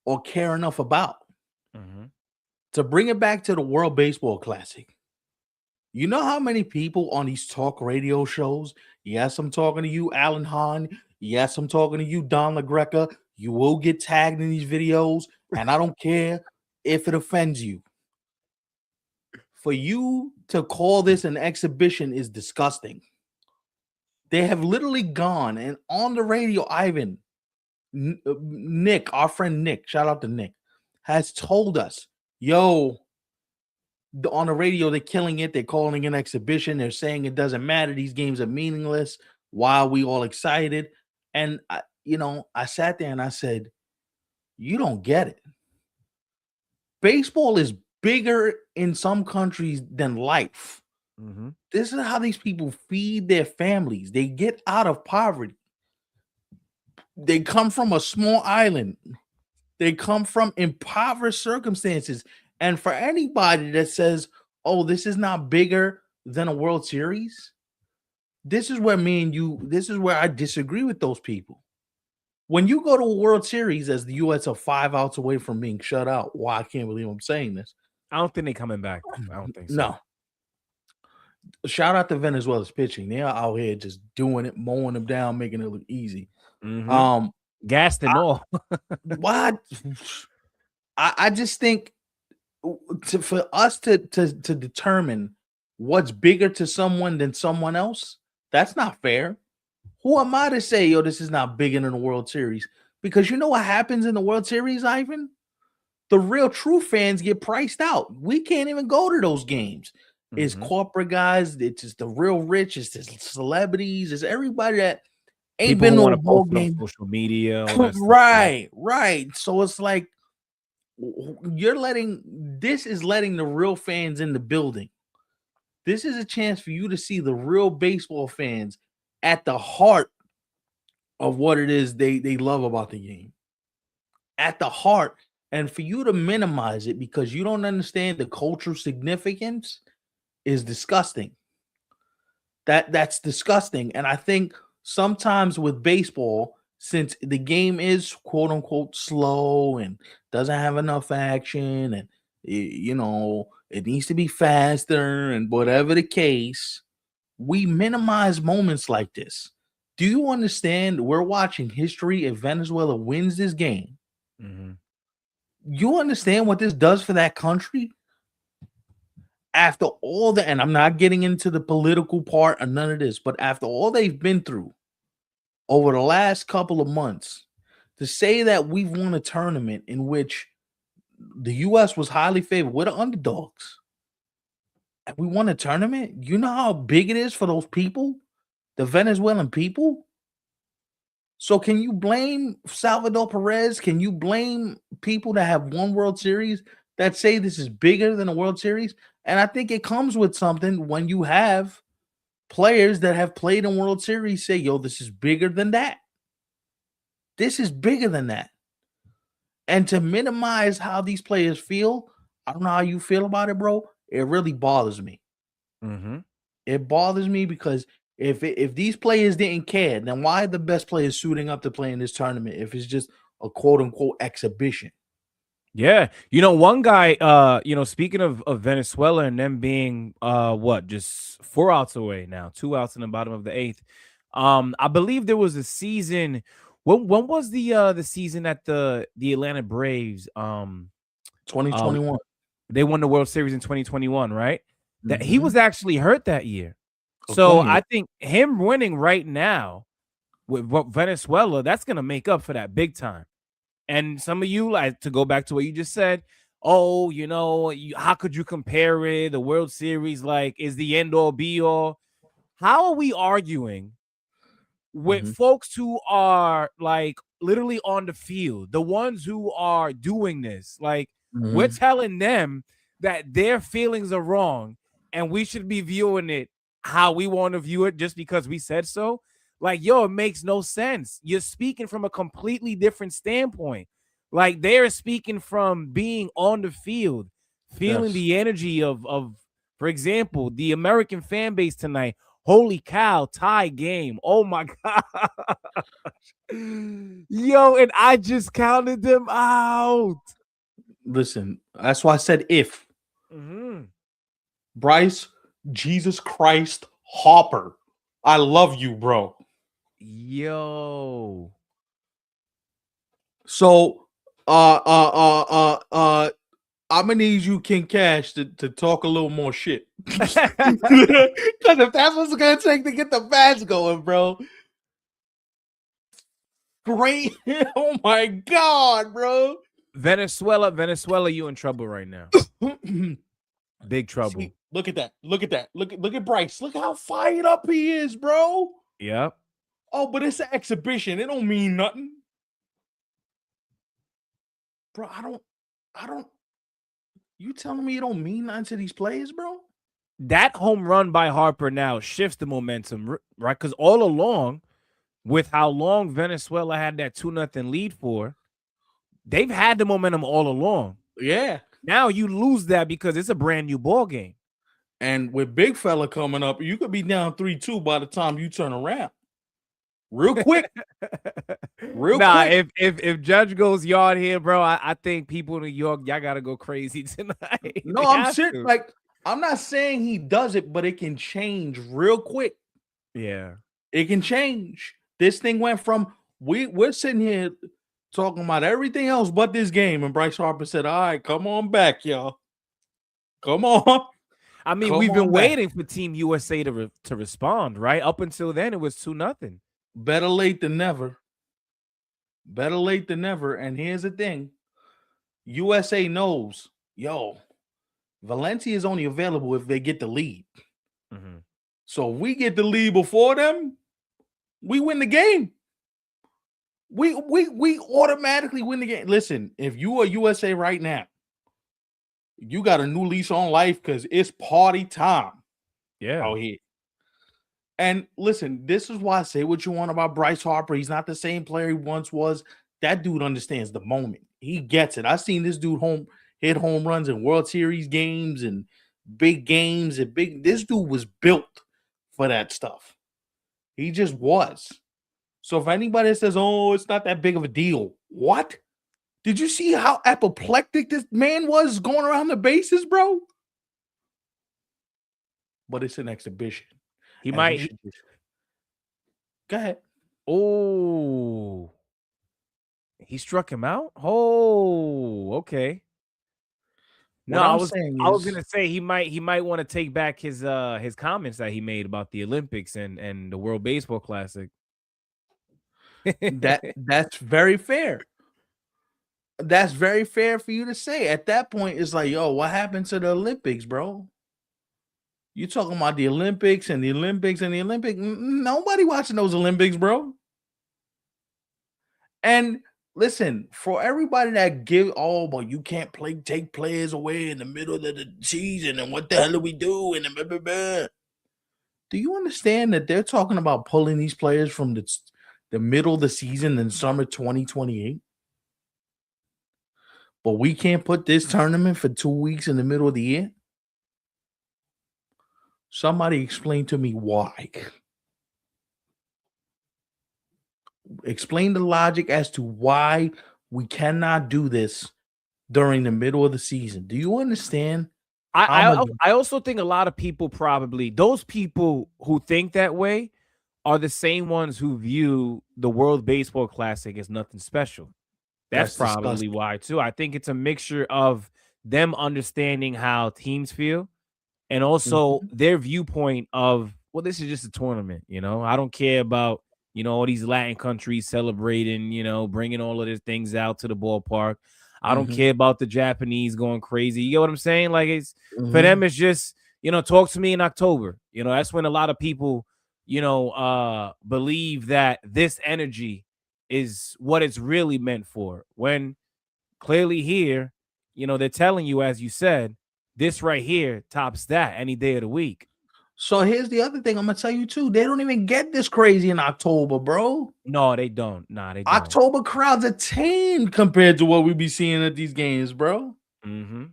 or care enough about.
Mhm.
To bring it back to the World Baseball Classic, you know how many people on these talk radio shows? Yes, I'm talking to you, Alan Hahn. Yes, I'm talking to you, Don LaGreca. You will get tagged in these videos, and I don't care if it offends you. For you to call this an exhibition is disgusting. They have literally gone and on the radio, Ivan, Nick, our friend Nick, shout out to Nick, has told us, yo, on the radio, they're killing it. They're calling it an exhibition. They're saying it doesn't matter. These games are meaningless. Why are we all excited? And I sat there and I said, you don't get it. Baseball is bigger in some countries than life.
Mhm.
This is how these people feed their families. They get out of poverty. They come from a small island. They come from impoverished circumstances. And for anybody that says, oh, this is not bigger than a World Series, this is where this is where I disagree with those people. When you go to a World Series, as the U.S. are 5 outs away from being shut out, wow, I can't believe I'm saying this.
I don't think they're coming back. I don't think so.
No. Shout out to Venezuela's pitching. They're out here just doing it, mowing them down, making it look easy.
Mhm. Gassed and all.
What? I just think for us to determine what's bigger to someone than someone else, that's not fair. Who am I to say, yo, this is not bigger than the World Series? Because you know what happens in the World Series, Ivan? The real true fans get priced out. We can't even go to those games. It's corporate guys, it's just the real rich, it's just celebrities, it's everybody that ain't
People
been
who
to a
want to
ball
post it on
game.
social media, all that stuff.
Right. So it's like this is letting the real fans in the building. This is a chance for you to see the real baseball fans at the heart of what it is they love about the game. At the heart, and for you to minimize it because you don't understand the cultural significance is disgusting. That's disgusting. And I think sometimes with baseball, since the game is quote unquote slow and doesn't have enough action, and it needs to be faster, and whatever the case, we minimize moments like this. Do you understand? We're watching history. If Venezuela wins this game, you understand what this does for that country? After all that, and I'm not getting into the political part or none of this, but after all they've been through over the last couple of months, to say that we've won a tournament in which the U.S. was highly favored, we're the underdogs, and we won a tournament, you know how big it is for those people, the Venezuelan people? So can you blame Salvador Perez? Can you blame people that have won World Series that say this is bigger than a World Series? And I think it comes with something when you have players that have played in World Series say, yo, this is bigger than that. This is bigger than that. And to minimize how these players feel, I don't know how you feel about it, bro. It really bothers me. It bothers me because if these players didn't care, then why are the best players suiting up to play in this tournament if it's just a quote unquote exhibition?
Yeah. One guy, speaking of Venezuela and them being just 4 outs away now, 2 outs in the bottom of the 8th. I believe there was a season. When was the season that the Atlanta Braves
2021.
They won the World Series in 2021, right? That he was actually hurt that year.
Oh,
So
come here.
I think him winning right now with Venezuela, that's gonna make up for that big time. And some of you, like, to go back to what you just said, oh, how could you compare it? The World Series, like, is the end all be all. How are we arguing with folks who are, like, literally on the field, the ones who are doing this? Like, we're telling them that their feelings are wrong and we should be viewing it how we want to view it just because we said so. Like, yo, it makes no sense. You're speaking from a completely different standpoint. Like, they're speaking from being on the field, feeling
Yes.
the energy of, for example, the American fan base tonight. Holy cow, tie game. Oh my God. Yo, and I just counted them out.
Listen, that's why I said if.
Mm-hmm.
Bryce, Jesus Christ, Hopper. I love you, bro.
Yo.
So, I'm gonna need you, King Cash, to talk a little more shit. Because if that's what's gonna take to get the match going, bro. Great. Oh my God, bro.
Venezuela, you in trouble right now. Big trouble.
See, look at that. Look at that. Look at Bryce. Look how fired up he is, bro.
Yep.
Oh, but it's an exhibition. It don't mean nothing. Bro, I don't. You telling me it don't mean nothing to these players, bro?
That home run by Harper now shifts the momentum, right? Because all along, with how long Venezuela had that 2-0 lead for, they've had the momentum all along.
Yeah.
Now you lose that because it's a brand new ball game.
And with big fella coming up, you could be down 3-2 by the time you turn around. Real quick. Real quick.
If Judge goes yard here, bro, I think people in New York, y'all gotta go crazy tonight.
No, I'm serious. Like, I'm not saying he does it, but it can change real quick.
Yeah.
It can change. This thing went from we're sitting here talking about everything else but this game, and Bryce Harper said, "All right, come on back, y'all. Come on."
I mean,
Come
we've been
on back.
waiting for Team USA to respond, right? Up until then, it was 2-0.
Better late than never. Better late than never. And here's the thing: USA knows, yo, Valencia is only available if they get the lead.
Mm-hmm.
So if we get the lead before them, we win the game. We automatically win the game. Listen, if you are USA right now, you got a new lease on life because it's party time.
Yeah.
Out here. And listen, this is why I say what you want about Bryce Harper. He's not the same player he once was. That dude understands the moment. He gets it. I've seen this dude hit home runs in World Series games and big games and big. This dude was built for that stuff. He just was. So if anybody says, "Oh, it's not that big of a deal," what? Did you see how apoplectic this man was going around the bases, bro? But it's an exhibition.
He might.
Go ahead.
Oh, he struck him out. Oh, okay. No, I was gonna say he might want to take back his comments that he made about the Olympics and the World Baseball Classic.
That's very fair. That's very fair for you to say. At that point, it's like, yo, what happened to the Olympics, bro? You talking about the Olympics and the Olympics and the Olympics? Nobody watching those Olympics, bro. And listen, for everybody that but you can't take players away in the middle of the season, and what the hell do we do? And blah, blah, blah. Do you understand that they're talking about pulling these players from the middle of the season in summer 2028? But we can't put this tournament for 2 weeks in the middle of the year? Somebody explain to me why. Explain the logic as to why we cannot do this during the middle of the season. Do you understand?
I also think a lot of people probably, those people who think that way are the same ones who view the World Baseball Classic as nothing special. That's probably
disgusting.
why too. I think it's a mixture of them understanding how teams feel and also their viewpoint of, well, this is just a tournament, I don't care about, all these Latin countries celebrating, bringing all of these things out to the ballpark. I don't care about the Japanese going crazy. You get what I'm saying? Like, it's for them, it's just, talk to me in October. That's when a lot of people, believe that this energy is what it's really meant for. When clearly here, they're telling you, as you said, this right here tops that any day of the week.
So here's the other thing I'm gonna tell you too. They don't even get this crazy in October, bro.
No, they don't. Nah, they don't.
October crowds are tame compared to what we be seeing at these games, bro.
Mm-hmm.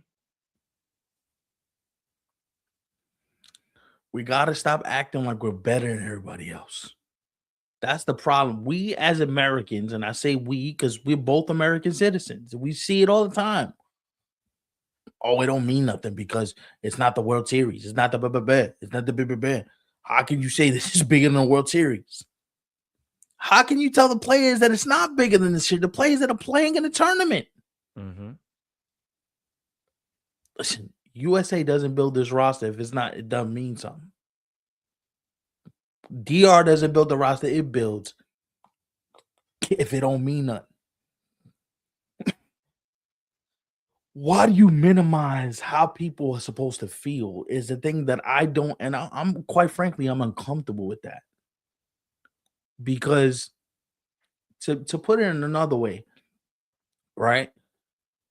We gotta stop acting like we're better than everybody else. That's the problem. We as Americans, and I say we because we're both American citizens, we see it all the time. Oh, it don't mean nothing because it's not the World Series. It's not the It's not the blah. How can you say this is bigger than the World Series? How can you tell the players that it's not bigger than this shit? The players that are playing in the tournament.
Mm-hmm.
Listen, USA doesn't build this roster if it's not, it doesn't mean something. DR doesn't build the roster, it builds if it don't mean nothing. Why do you minimize how people are supposed to feel is the thing that I don't, and I'm quite frankly, I'm uncomfortable with that. Because to put it in another way, right?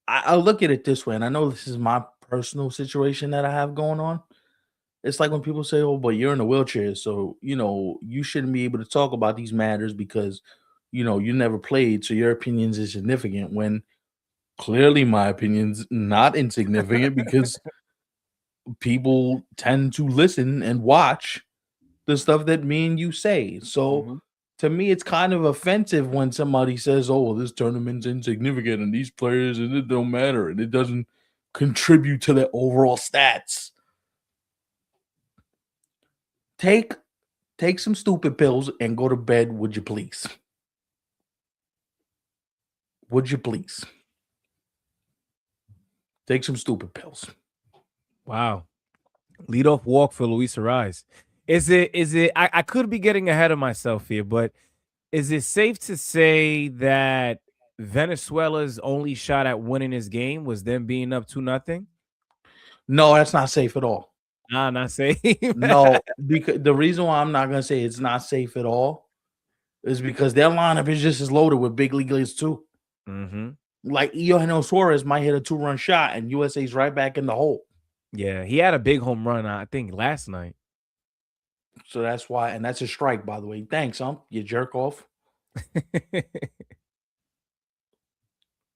I look at it this way, and I know this is my personal situation that I have going on. It's like when people say, "Oh, but you're in a wheelchair, so you shouldn't be able to talk about these matters because you never played, so your opinions is significant." When clearly my opinion's not insignificant because people tend to listen and watch the stuff that me and you say. So
Mm-hmm.
to me, it's kind of offensive when somebody says, "Oh, well, this tournament's insignificant and these players and it don't matter and it doesn't contribute to the overall stats." Take some stupid pills and go to bed, would you please? Would you please? Take some stupid pills.
Wow. Leadoff walk for Luis Ariz. Is it I could be getting ahead of myself here, but is it safe to say that Venezuela's only shot at winning this game was them being up 2-0?
No, that's not safe at all.
Nah, not safe.
No, because the reason why I'm not gonna say it's not safe at all is because their lineup is just as loaded with big leaguers too.
Mm-hmm.
Like Eugenio Suarez might hit a 2-run shot and USA's right back in the hole.
Yeah, he had a big home run, I think, last night.
So that's why, and that's a strike, by the way. Thanks, you jerk off.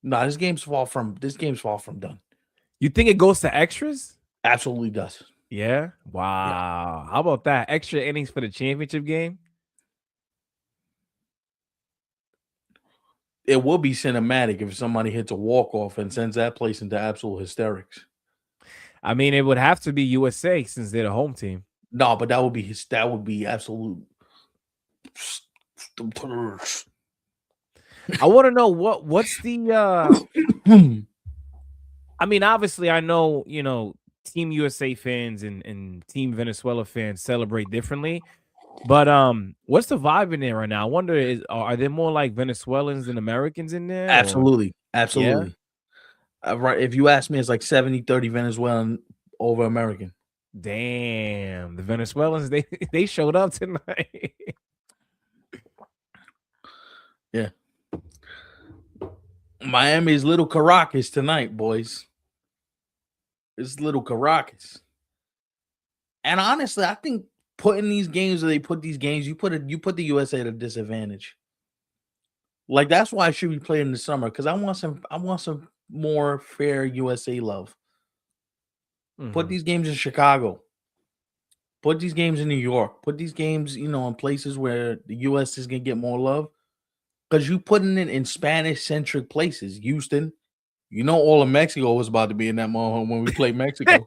No, this game's far from done.
You think it goes to extras?
Absolutely does.
Yeah. Wow. How about that? Extra innings for the championship game?
It will be cinematic if somebody hits a walk-off and sends that place into absolute hysterics.
I mean, it would have to be USA since they're the home team.
No, but that would be absolute.
I want to know what's the I mean, obviously I know, Team USA fans and Team Venezuela fans celebrate differently. But what's the vibe in there right now? I wonder are there more like Venezuelans than Americans in there or
Absolutely,
yeah?
absolutely. Right. If you ask me, it's like 70-30 Venezuelan over American.
Damn, the Venezuelans they showed up tonight.
Yeah. Miami's little Caracas tonight, boys. It's little Caracas. And honestly, I think putting these games where they put these games, you put the USA at a disadvantage. Like that's why I should be playing in the summer because I want some more fair USA love. Put
Mhm.
these games in Chicago. Put these games in New York. Put these games, in places where the US is gonna get more love. Because you putting it in Spanish-centric places. Houston, all of Mexico was about to be in that moment when we played Mexico.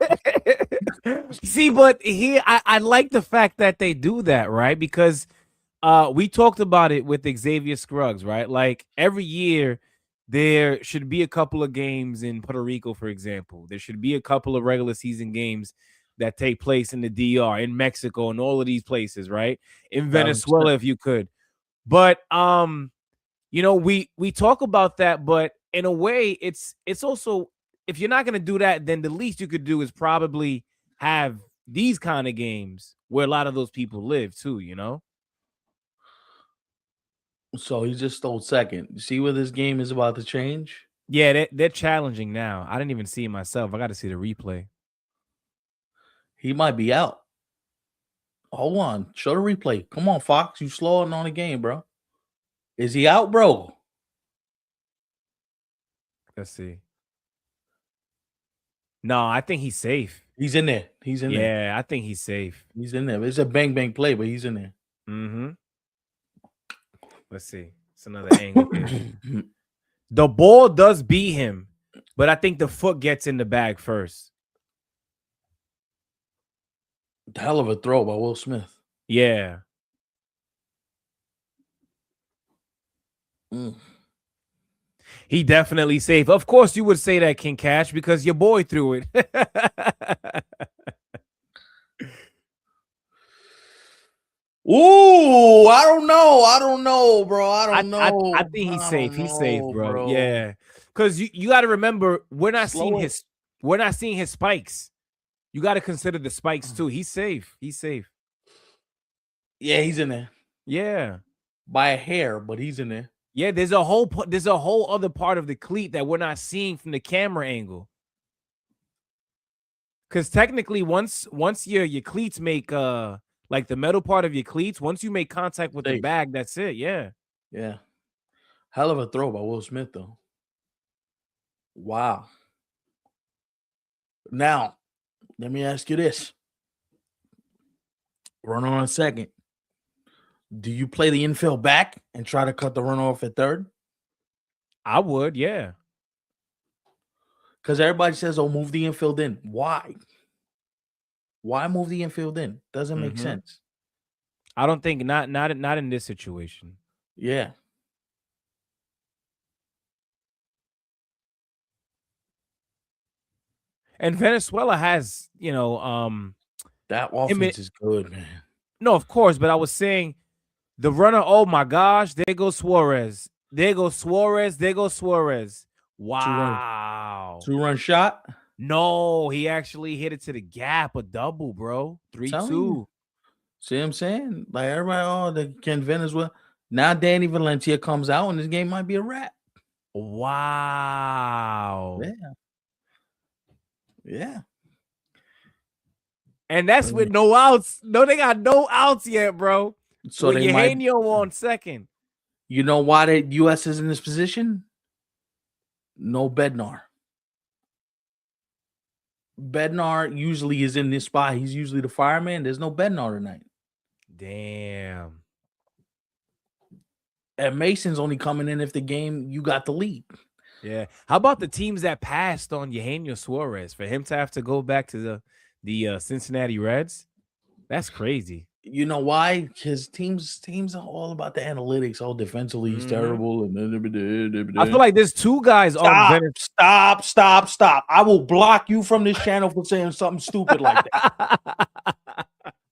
See, but here I like the fact that they do that, right? Because we talked about it with Xavier Scruggs, right? Like every year there should be a couple of games in Puerto Rico, for example. There should be a couple of regular season games that take place in the DR, in Mexico, and all of these places, right? In
1,000%.
Venezuela, if you could. But we talk about that, but in a way, it's also if you're not gonna do that, then the least you could do is probably have these kind of games where a lot of those people live too.
So he just stole second. You see where this game is about to change?
Yeah, they're challenging now. I didn't even see it myself. I got to see the replay.
He might be out. Hold on. Show the replay. Come on, Fox. You slowing on the game, bro. Is he out, bro?
Let's see. No, I think he's safe.
He's in there. He's in there.
Yeah, I think he's safe.
He's in there. It's a bang bang play, but he's in there.
Mm-hmm. Let's see. It's another angle here. The ball does beat him, but I think the foot gets in the bag first.
Hell of a throw by Will Smith.
Yeah. He definitely safe. Of course, you would say that, King Cash, because your boy threw it.
Ooh, I don't know, bro. I don't know.
I think he's safe. He's safe, bro. Yeah, because you got to remember, we're not seeing his spikes. You got to consider the spikes too. He's safe. He's safe.
Yeah, he's in there.
Yeah,
by a hair, but he's in there.
Yeah, there's a whole other part of the cleat that we're not seeing from the camera angle. Because technically, once your cleats make like the metal part of your cleats, once you make contact with the bag, that's it. Yeah.
Yeah. Hell of a throw by Will Smith, though. Wow. Now, let me ask you this. Run on a second. Do you play the infield back and try to cut the run off at third?
I would, yeah.
Because everybody says, oh, move the infield in. Why? Why move the infield in? Doesn't make sense.
I don't think not in this situation.
Yeah.
And Venezuela has,
that offense is good, man.
No, of course, but I was saying the runner, oh my gosh, there goes Suarez. There goes Suarez. There goes Suarez. Wow.
Two-run shot?
No, he actually hit it to the gap, a double, bro. 3-2.
See what I'm saying? Like everybody, can Venezuela. Now Danny Valencia comes out and this game might be a wrap.
Wow.
Yeah. Yeah.
And that's with no outs. No, they got no outs yet, bro.
So they might
on second.
You know why the U.S. is in this position? No Bednar. Bednar usually is in this spot. He's usually the fireman. There's no Bednar tonight.
Damn.
And Mason's only coming in if the game you got the lead.
Yeah. How about the teams that passed on Eugenio Suarez for him to have to go back to the Cincinnati Reds? That's crazy.
You know why? Because teams are all about the analytics. All defensively, he's terrible. And
I feel like there's two guys on.
Stop! I will block you from this channel for saying something stupid like that.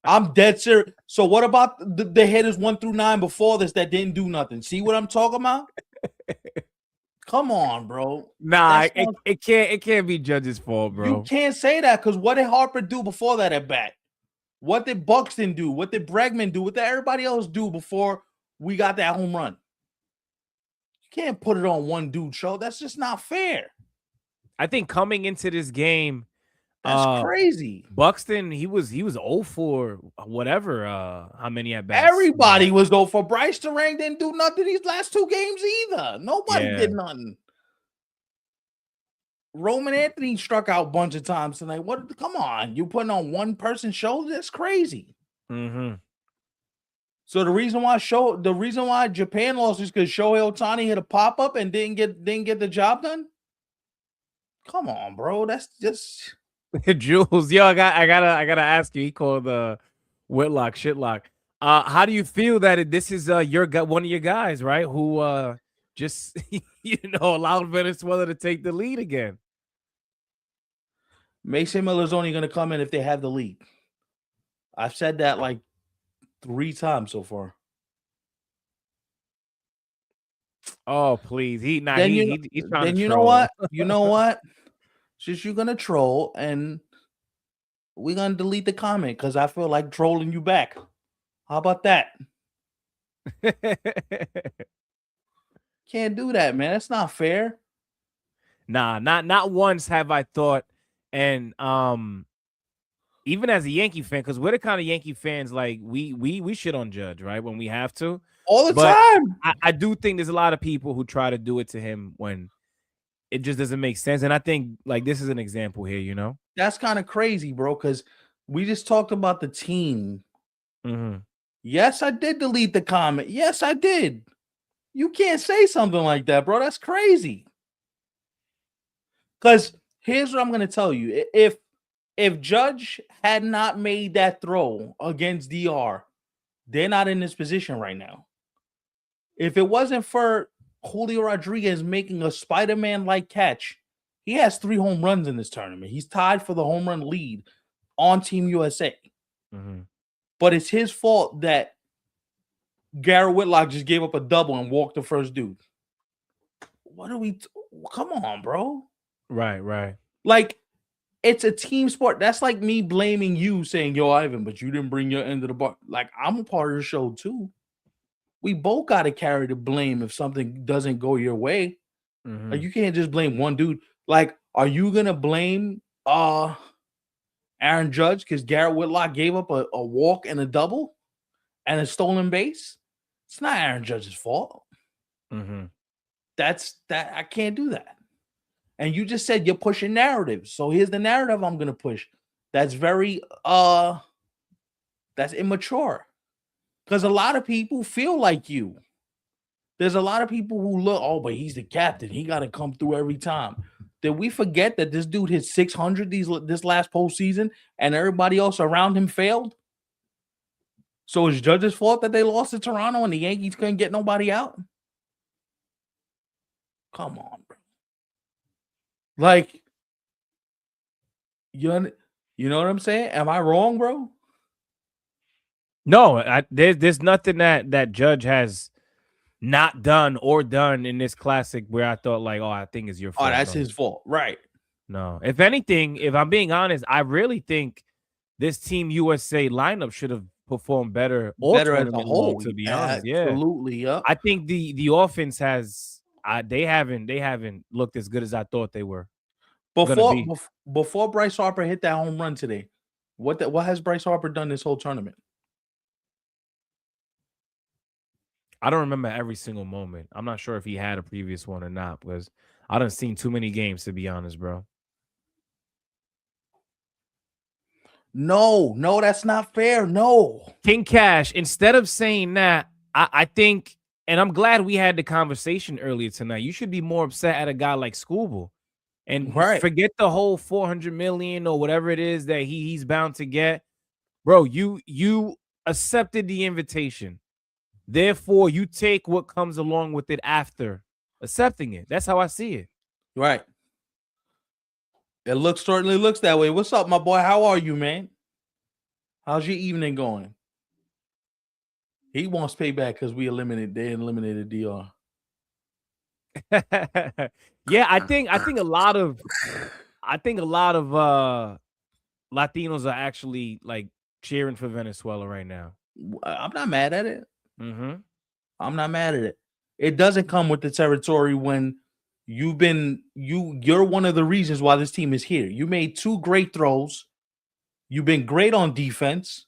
I'm dead serious. So what about the headers 1 through 9 before this that didn't do nothing? See what I'm talking about? Come on, bro.
Nah, it can't be Judge's fault, bro.
You can't say that because what did Harper do before that at bat? What did Buxton do? What did Bregman do? What did everybody else do before we got that home run? You can't put it on one dude show. That's just not fair.
I think coming into this game,
that's crazy.
Buxton, he was 0 for whatever. How many at bats?
Everybody was 0 for. Bryce Terang didn't do nothing these last 2 games either. Nobody did nothing. Roman Anthony struck out a bunch of times tonight. What? Come on, you putting on one person show? That's crazy. So the reason why Japan lost is because Shohei Ohtani hit a pop up and didn't get the job done. Come on, bro. That's just
Jules. Yo, I gotta ask you. He called Whitlock shitlock. How do you feel that this is one of your guys, right? Who just allowed Venezuela to take the lead again?
Mason Miller's only going to come in if they have the lead. I've said that like 3 times so far.
Oh, please. He's trying
then
to
you
troll.
know what? You know what? Since you're going to troll and we're going to delete the comment because I feel like trolling you back. How about that? Can't do that, man. That's not fair.
Nah, not once have I thought. And even as a Yankee fan, because we're the kind of Yankee fans like we shit on Judge, right? When we have to.
All the
But
time.
I do think there's a lot of people who try to do it to him when it just doesn't make sense. And I think like this is an example here, you know?
That's kind of crazy, bro, because we just talked about the team.
Mm-hmm.
Yes, I did delete the comment. Yes, I did. You can't say something like that, bro. That's crazy. Because here's what I'm gonna tell you. If Judge had not made that throw against DR, they're not in this position right now. If it wasn't for Julio Rodriguez making a Spider-Man like catch, he has 3 home runs in this tournament. He's tied for the home run lead on Team USA.
Mm-hmm.
But it's his fault that Garrett Whitlock just gave up a double and walked the first dude. What are we? Come on, bro.
Right.
Like, it's a team sport. That's like me blaming you, saying, yo, Ivan, but you didn't bring your end of the bar. Like, I'm a part of the show too. We both got to carry the blame if something doesn't go your way.
Mm-hmm.
Like, you can't just blame one dude. Like, are you gonna blame Aaron Judge because Garrett Whitlock gave up a walk and a double and a stolen base? It's not Aaron Judge's fault.
Mm-hmm.
That's that. I can't do that. And you just said you're pushing narratives. So here's the narrative I'm gonna push. That's very that's immature. Because a lot of people feel like you. There's a lot of people who look, oh, but he's the captain. He got to come through every time. Did we forget that this dude hit 600 this last postseason and everybody else around him failed? So it's Judge's fault that they lost to Toronto and the Yankees couldn't get nobody out? Come on, bro. Like, you know what I'm saying? Am I wrong, bro?
No, there's nothing that Judge has not done or done in this classic where I thought like, oh, I think it's your fault.
Oh, that's his fault. Right.
No. If anything, if I'm being honest, I really think this Team USA lineup should have performed better
as a whole,
to be honest. Yeah.
Absolutely. Yeah.
I think the offense has they haven't looked as good as I thought they were.
Before Bryce Harper hit that home run today, what has Bryce Harper done this whole tournament?
I don't remember every single moment. I'm not sure if he had a previous one or not because I done seen too many games, to be honest, bro.
No, that's not fair. No.
King Cash, instead of saying that, I think, and I'm glad we had the conversation earlier tonight. You should be more upset at a guy like Skubal. And forget the whole 400 million or whatever it is that he's bound to get. Bro, you accepted the invitation. Therefore, you take what comes along with it after accepting it. That's how I see it.
Right. It certainly looks that way. What's up, my boy? How are you, man? How's your evening going? He wants payback because they eliminated DR.
Yeah, I think a lot of Latinos are actually like cheering for Venezuela right now.
I'm not mad at it.
Mm-hmm.
I'm not mad at it. It doesn't come with the territory when you're one of the reasons why this team is here. You made 2 great throws. You've been great on defense.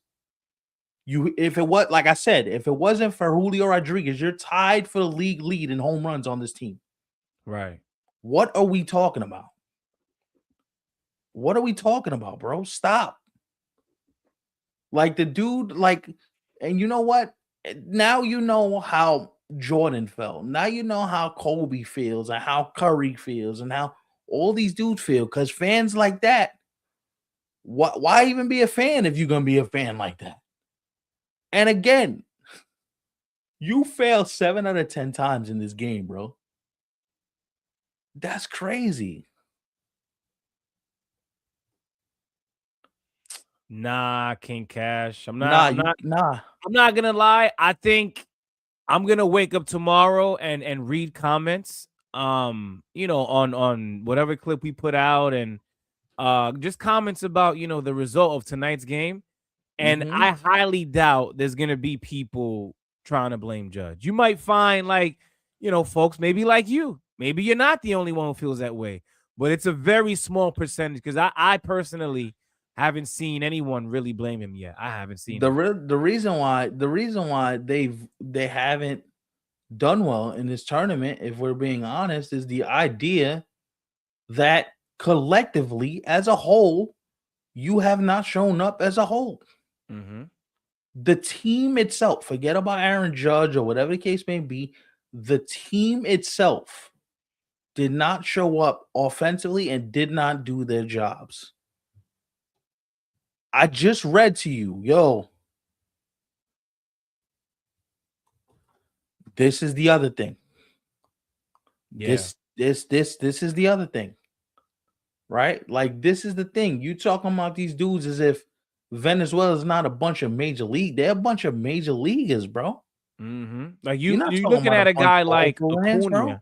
If it wasn't for Julio Rodriguez, you're tied for the league lead in home runs on this team.
Right.
What are we talking about? What are we talking about, bro? Stop. Like the dude, and you know what? Now you know how Jordan felt. Now you know how Kobe feels and how Curry feels and how all these dudes feel. Because fans like that, why even be a fan if you're going to be a fan like that? And again, you failed 7 out of 10 times in this game, bro. That's crazy.
Nah, King Cash. I'm not gonna lie. I think I'm gonna wake up tomorrow and read comments. On whatever clip we put out and just comments about the result of tonight's game. And I highly doubt there's gonna be people trying to blame Judge. You might find folks maybe like you. Maybe you're not the only one who feels that way, but it's a very small percentage because I personally Haven't seen anyone really blame him yet. I haven't seen
The
it.
reason why they haven't done well in this tournament, if we're being honest, is the idea that collectively as a whole, you have not shown up as a whole.
Mm-hmm.
The team itself, forget about Aaron Judge or whatever the case may be, the team itself did not show up offensively and did not do their jobs. I just read to you, this is the other thing.
Yeah.
This is the other thing. Right? Like, this is the thing. You talking about these dudes as if Venezuela is not a bunch of major league. They're a bunch of major leaguers, bro.
Mm-hmm. Like
You're
you
not talking
looking
about a
at a
bunch
guy
of
like
overhands, bro.
Acuna,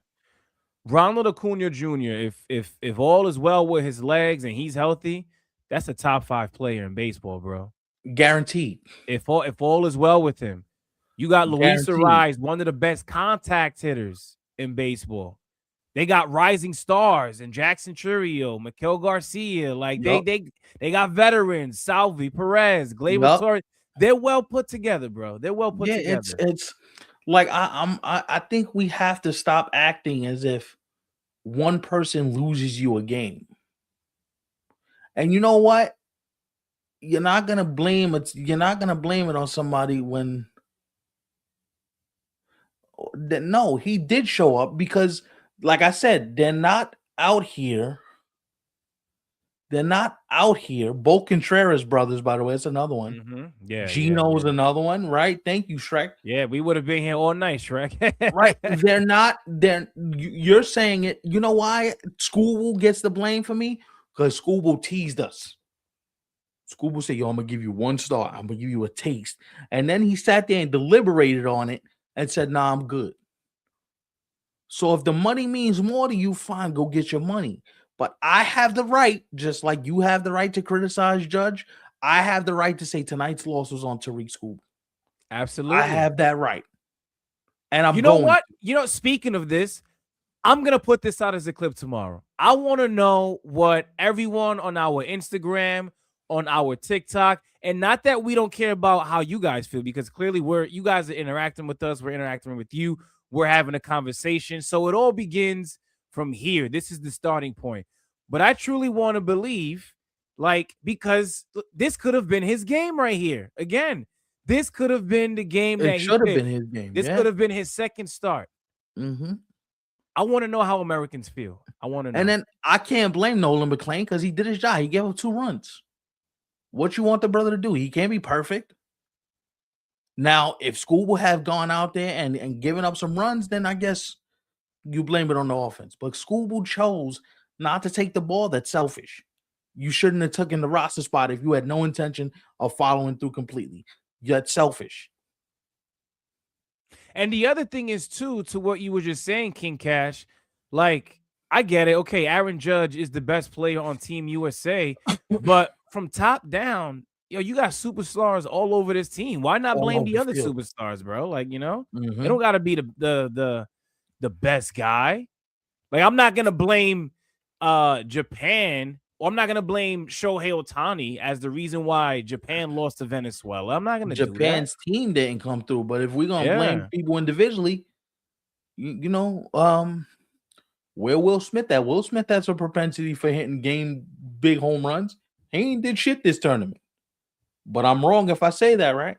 Ronald Acuna Jr. If all is well with his legs and he's healthy, that's a top 5 player in baseball, bro.
Guaranteed.
If all is well with him, you got Luis
Guaranteed.
Ariz, one of the best contact hitters in baseball. They got rising stars and Jackson Churio, Miguel Garcia. Like
Yup.
they got veterans, Salvi, Perez, Gleyber
Yup.
Torres. They're well put together, bro. They're well put
Yeah,
together.
it's like I think we have to stop acting as if one person loses you a game. And you know what? You're not gonna blame it. You're not gonna blame it on somebody when no, he did show up because, like I said, they're not out here. They're not out here. Both Contreras brothers, by the way, it's another one.
Mm-hmm. Yeah.
Gino's another one, right? Thank you, Shrek.
Yeah, we would have been here all night, Shrek.
Right. They're not, you're saying it. You know why Skubal gets the blame for me? Because Skubal teased us. Skubal said, yo, I'm gonna give you 1 star. I'm gonna give you a taste. And then he sat there and deliberated on it and said, nah, I'm good. So if the money means more to you, fine, go get your money. But I have the right, just like you have the right to criticize Judge, I have the right to say tonight's loss was on Tariq Skubal.
Absolutely.
I have that right. And I'm
You know
going
what? Speaking of this, I'm going to put this out as a clip tomorrow. I want to know what everyone on our Instagram, on our TikTok, and not that we don't care about how you guys feel, because clearly you guys are interacting with us. We're interacting with you. We're having a conversation. So it all begins from here. This is the starting point. But I truly want to believe, because this could have been his game right here. Again, this could have been the game that
it
he
should have
picked.
been his game.
This could have been his second start.
Mm-hmm.
I want to know how Americans feel. I want to know.
And then I can't blame Nolan McClain because he did his job. He gave up 2 runs. What you want the brother to do? He can't be perfect. Now, if Skubal have gone out there and given up some runs, then I guess you blame it on the offense. But Skubal chose not to take the ball. That's selfish. You shouldn't have taken the roster spot if you had no intention of following through completely. That's selfish.
And the other thing is, too, to what you were just saying, King Cash, like, I get it. Okay, Aaron Judge is the best player on Team USA, but from top down, you got superstars all over this team. Why not blame the other superstars, bro? Like, they don't got to be the best guy. Like, I'm not gonna blame Japan, or I'm not gonna blame Shohei Ohtani as the reason why Japan lost to Venezuela. I'm not gonna do that.
Japan's team didn't come through, but if we're gonna blame people individually, where Will Smith at? Will Smith has a propensity for hitting big home runs. He ain't did shit this tournament. But I'm wrong if I say that, right?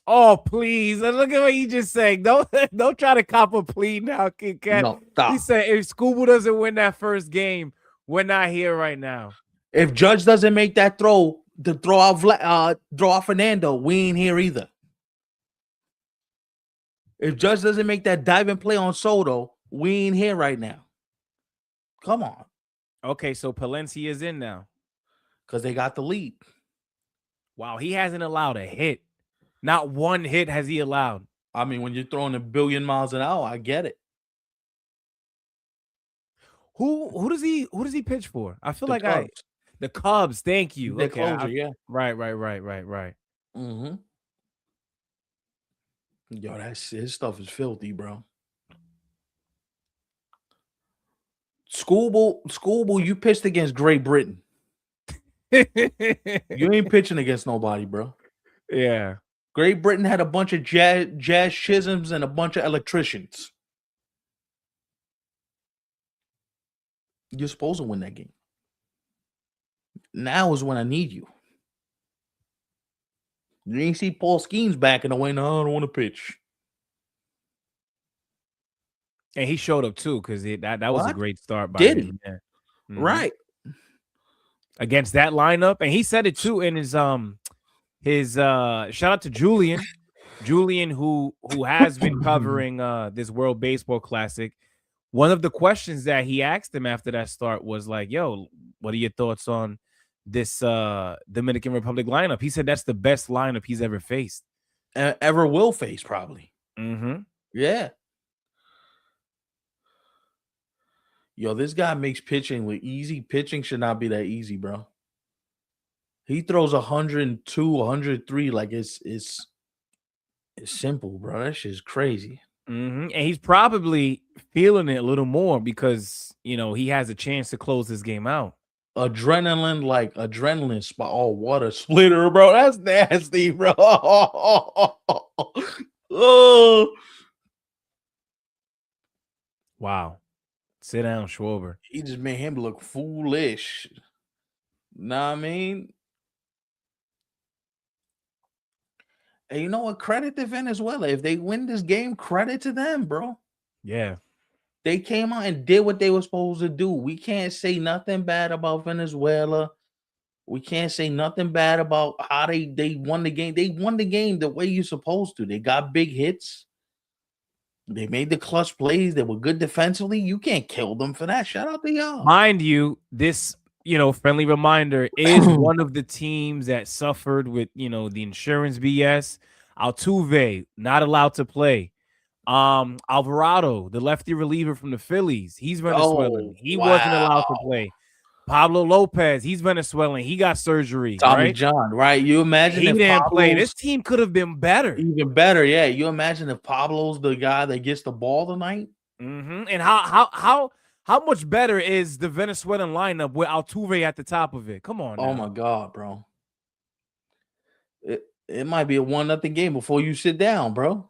Oh, please. Look at what you just saying. Don't try to cop a plea now, King Cat.
No, stop.
He said if Skubal doesn't win that first game, we're not here right now.
If Judge doesn't make that throw to throw out Fernando, we ain't here either. If Judge doesn't make that diving play on Soto, we ain't here right now. Come on.
Okay, so Palencia is in now.
Because they got the lead.
Wow, he hasn't allowed a hit. Not one hit has he allowed.
I mean, when you're throwing 1 billion miles an hour, I get it.
Who does he pitch for? I feel like
Cubs.
The Cubs. Thank you.
The
okay,
closer, yeah.
Right.
Mm-hmm. Yo, his stuff is filthy, bro. Skubal, you pitched against Great Britain. You ain't pitching against nobody, bro.
Yeah.
Great Britain had a bunch of jazz Chisholms and a bunch of electricians. You're supposed to win that game. Now is when I need you. You ain't see Paul Skeens backing away. No, I don't want to pitch.
And he showed up too, because that was a great start by
Did
him.
he?
Yeah.
Right.
Against that lineup. And he said it too in his shout out to Julian. Julian, who has been covering this World Baseball Classic. One of the questions that he asked him after that start was like, yo, what are your thoughts on this Dominican Republic lineup? He said that's the best lineup he's ever faced.
Ever will face, probably. Yeah. Yo, this guy makes pitching with easy. Pitching should not be that easy, bro. He throws 102, 103 like it's simple, bro. That shit's crazy.
And he's probably feeling it a little more because, you know, he has a chance to close this game out.
Adrenaline spot. Oh, water splitter, bro. That's nasty, bro. Oh.
Wow. Sit down, Schwarber.
He just made him look foolish. Know what I mean? And you know what? Credit to Venezuela. If they win this game, credit to them, bro.
Yeah.
They came out and did what they were supposed to do. We can't say nothing bad about Venezuela. We can't say nothing bad about how they won the game. They won the game the way you're supposed to. They got big hits. They made the clutch plays. They were good defensively. You can't kill them for that. Shout out to y'all.
Mind you, this, you know, friendly reminder is one of the teams that suffered with, you know, the insurance BS. Altuve, not allowed to play. Alvarado, the lefty reliever from the Phillies, he's Venezuelan. He wasn't allowed to play. Pablo Lopez, he's Venezuelan. He got surgery.
Tommy
right?
John, right? You imagine
he
if
didn't play.
Pablo's
This team could have been better.
even better. Yeah, you imagine if Pablo's the guy that gets the ball tonight.
And how much better is the Venezuelan lineup with Altuve at the top of it? Come on.
Oh my God, bro. It might be a 1-0 game before you sit down, bro.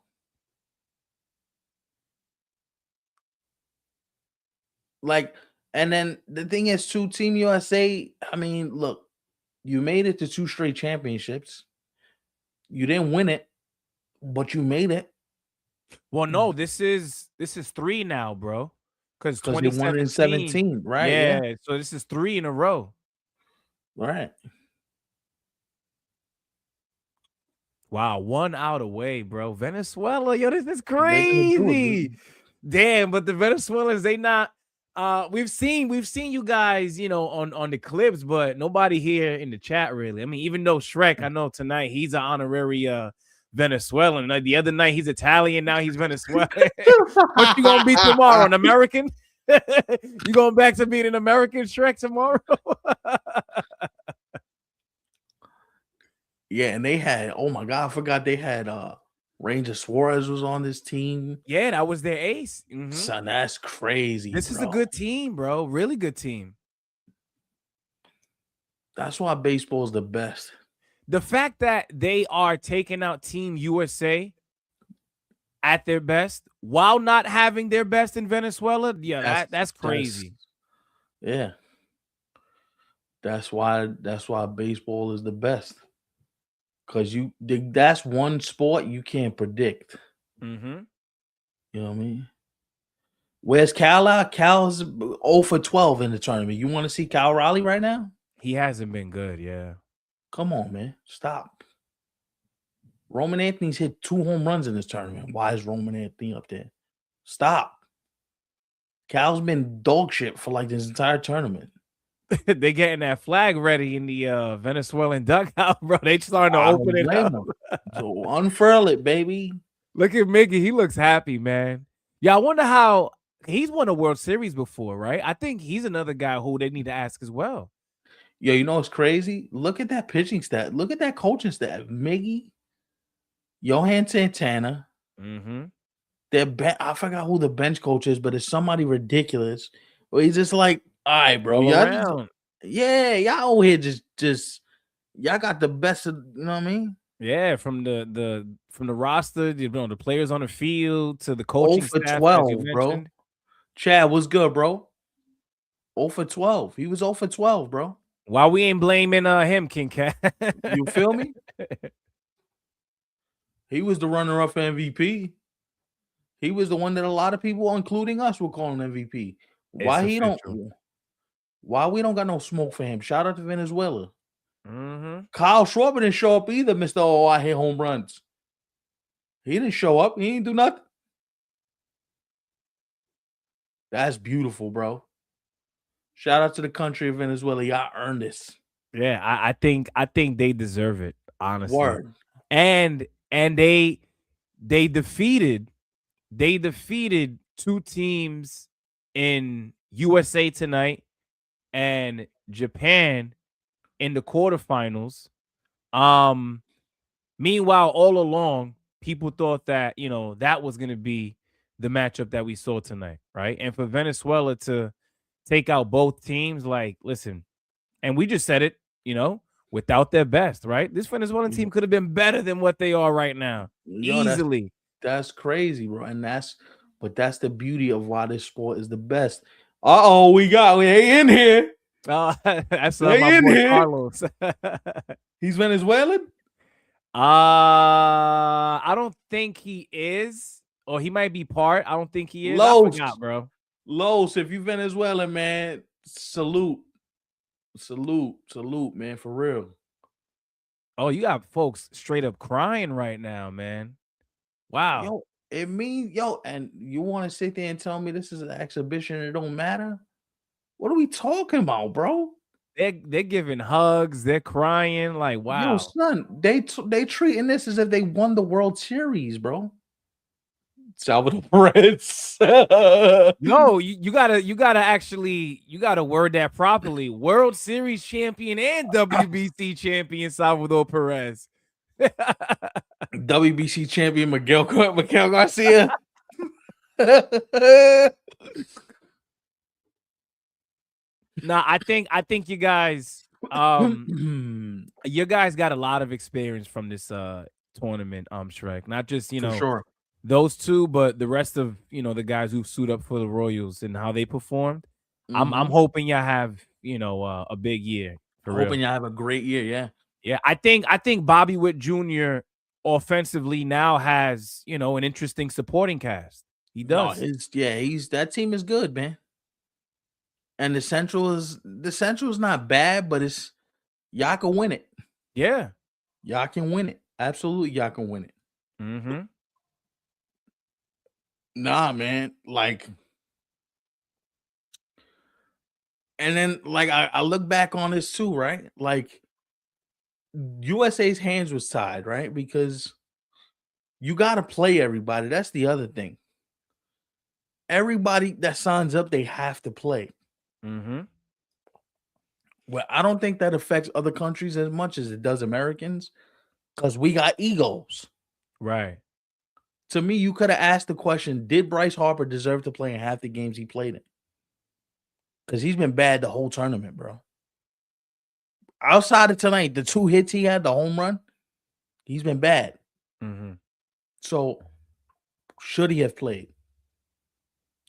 Like, and then the thing is, too, Team USA, I mean, look, you made it to 2 straight championships. You didn't win it, but you made it.
Well, no, this is 3 now, bro. Because
they won it in 17, right?
Yeah, so this is 3 in a row.
Right.
Wow, 1 out away, bro. Venezuela, yo, this is crazy. Damn, but the Venezuelans, they not. We've seen you guys, you know, on the clips, but nobody here in the chat really. I mean, even though Shrek, I know tonight he's an honorary Venezuelan. The other night he's Italian, now he's Venezuelan. What you gonna be tomorrow? An American? You going back to being an American, Shrek, tomorrow?
Yeah, and they had, oh my God, I forgot they had Ranger Suarez was on this team.
Yeah, that was their ace.
Son, that's crazy.
This is a good team, bro. Really good team.
That's why baseball is the best.
The fact that they are taking out Team USA at their best while not having their best in Venezuela, yeah, that's crazy.
Yeah. That's why baseball is the best. Because that's one sport you can't predict. You know what I mean? Where's Cal at? Cal's 0 for 12 in the tournament. You want to see Cal Raleigh right now?
He hasn't been good, yeah.
Come on, man. Stop. Roman Anthony's hit 2 home runs in this tournament. Why is Roman Anthony up there? Stop. Cal's been dog shit for like this entire tournament.
They getting that flag ready in the Venezuelan dugout, bro. They starting to open it up.
So unfurl it, baby.
Look at Mickey. He looks happy, man. Yeah, I wonder how he's won a World Series before, right? I think he's another guy who they need to ask as well.
Yeah, you know what's crazy? Look at that pitching stat. Look at that coaching staff. Miggy, Johan Santana. I forgot who the bench coach is, but it's somebody ridiculous. Well, he's just like, all right, bro.
All
Y'all
around.
y'all over here just y'all got the best of, you know what I mean?
Yeah, from the roster, the players on the field to the
0
coaching
for
staff, as you
12, bro.
mentioned.
Chad, what's good, bro? 0 for 12. He was 0 for 12, bro.
Why we ain't blaming him, King Cat?
You feel me? He was the runner-up for MVP. He was the one that a lot of people, including us, were calling MVP.
It's official.
Why we don't got no smoke for him? Shout out to Venezuela.
Mm-hmm.
Kyle Schwarber didn't show up either, Mr. Oh, I hit home runs. He didn't show up. He didn't do nothing. That's beautiful, bro. Shout out to the country of Venezuela. Y'all earned this.
Yeah, I think they deserve it, honestly.
Word.
And they defeated two teams in USA tonight and Japan in the quarterfinals. Meanwhile, all along, people thought that, that was going to be the matchup that we saw tonight, right? And for Venezuela to take out both teams, like, listen, and we just said it, without their best, right? This Venezuelan team could have been better than what they are right now. Easily.
That's crazy, bro. And that's the beauty of why this sport is the best. We ain't in here.
That's my boy
here.
Carlos.
He's Venezuelan?
I don't think he is, or he might be part. I don't think he is. I forgot, bro.
Los, if you Venezuelan, man, salute, man, for real.
Oh, you got folks straight up crying right now, man. Wow.
And you want to sit there and tell me this is an exhibition and it don't matter? What are we talking about, bro?
They're giving hugs. They're crying. Like, wow.
Yo, son, they treating this as if they won the World Series, bro. Salvador Perez.
No, you gotta word that properly. World Series champion and WBC champion Salvador Perez.
WBC champion Miguel Garcia.
Nah, I think you guys got a lot of experience from this tournament, Shrek. Not just,
For sure.
those two, but the rest of, the guys who suit up for the Royals and how they performed. I'm hoping y'all have, a big year.
Hoping y'all have a great year, yeah.
Yeah, I think Bobby Witt Jr. offensively now has, an interesting supporting cast. He does.
That team is good, man. And the Central is not bad, but y'all can win it.
Yeah.
Y'all can win it. Absolutely, y'all can win it.
Mm-hmm.
Nah, man. Like, and then like I look back on this too, right? Like USA's hands was tied, right? Because you got to play everybody. That's the other thing. Everybody that signs up, they have to play.
Mm-hmm.
Well, I don't think that affects other countries as much as it does Americans because we got egos.
Right.
To me, you could have asked the question, did Bryce Harper deserve to play in half the games he played in? Because he's been bad the whole tournament, bro. Outside of tonight, the 2 hits he had, the home run, he's been bad.
Mm-hmm.
So, should he have played?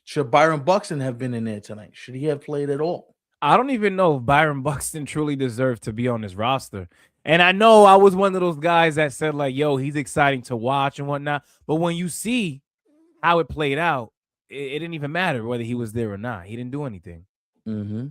Should Byron Buxton have been in there tonight? Should he have played at all?
I don't even know if Byron Buxton truly deserved to be on this roster. And I know I was one of those guys that said, like, yo, he's exciting to watch and whatnot. But when you see how it played out, it didn't even matter whether he was there or not. He didn't do anything.
Mm-hmm.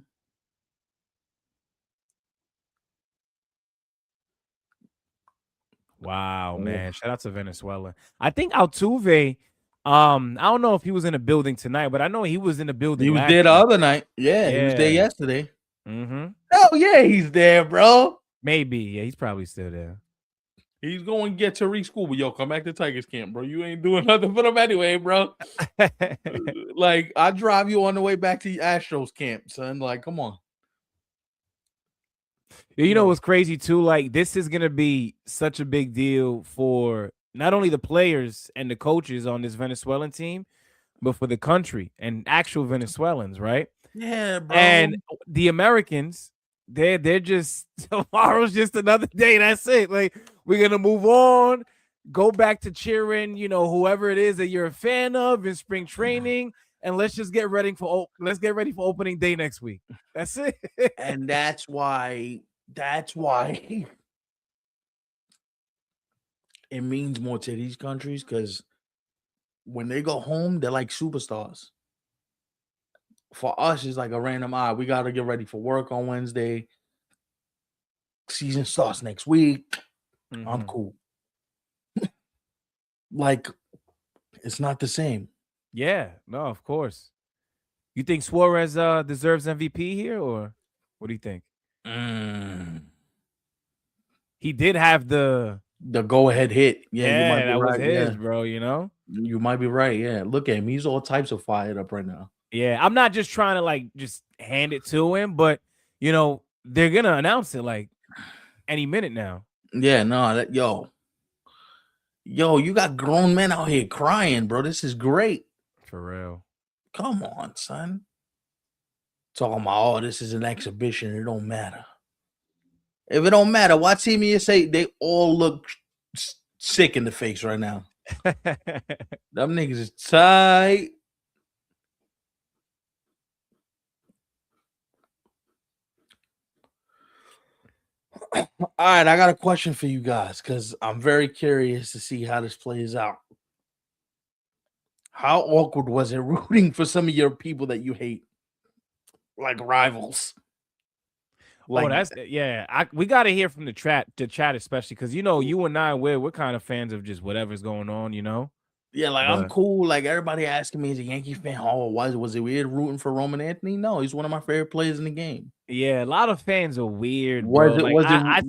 Wow, man. Shout out to Venezuela. I think Altuve, I don't know if he was in the building tonight, but I know he was in the building.
He was there the other night. Yeah, he was there yesterday.
Mm-hmm.
Oh, yeah, he's there, bro.
Maybe. Yeah, he's probably still there.
He's going to get Tariq Skubal. Yo, come back to Tigers camp, bro. You ain't doing nothing for them anyway, bro. Like, I drive you on the way back to Astros camp, son. Like, come on.
You know what's crazy, too? Like, this is going to be such a big deal for not only the players and the coaches on this Venezuelan team, but for the country and actual Venezuelans, right?
Yeah, bro.
And the Americans, they're just tomorrow's just another day. That's it. Like we're gonna move on, go back to cheering, whoever it is that you're a fan of in spring training, and let's just get ready for opening day next week. That's it.
And that's why it means more to these countries, because when they go home, they're like superstars. For us, it's like a random we got to get ready for work on Wednesday. Season starts next week. I'm cool. Like, it's not the same.
Yeah, no, of course. You think Suarez deserves MVP here, or what do you think? He did have the
go-ahead hit. Yeah, you might
yeah,
be
that was
right.
his,
Yeah,
bro.
you might be right. Yeah, look at him. He's all types of fired up right now.
Yeah, I'm not just trying to like just hand it to him, but they're gonna announce it like any minute now.
Yeah, no, yo, you got grown men out here crying, bro. This is great.
For real.
Come on, son. Talking about, this is an exhibition. It don't matter. If it don't matter, why team you say they all look sick in the face right now? Them niggas is tight. All right, I got a question for you guys because I'm very curious to see how this plays out. How awkward was it rooting for some of your people that you hate, like rivals?
Oh, we got to hear from the chat, especially because you and I, we're kind of fans of just whatever's going on,
Yeah, like I'm cool. Like everybody asking me, as a Yankee fan, was it weird rooting for Roman Anthony? No, he's one of my favorite players in the game.
Yeah, a lot of fans are weird, bro. I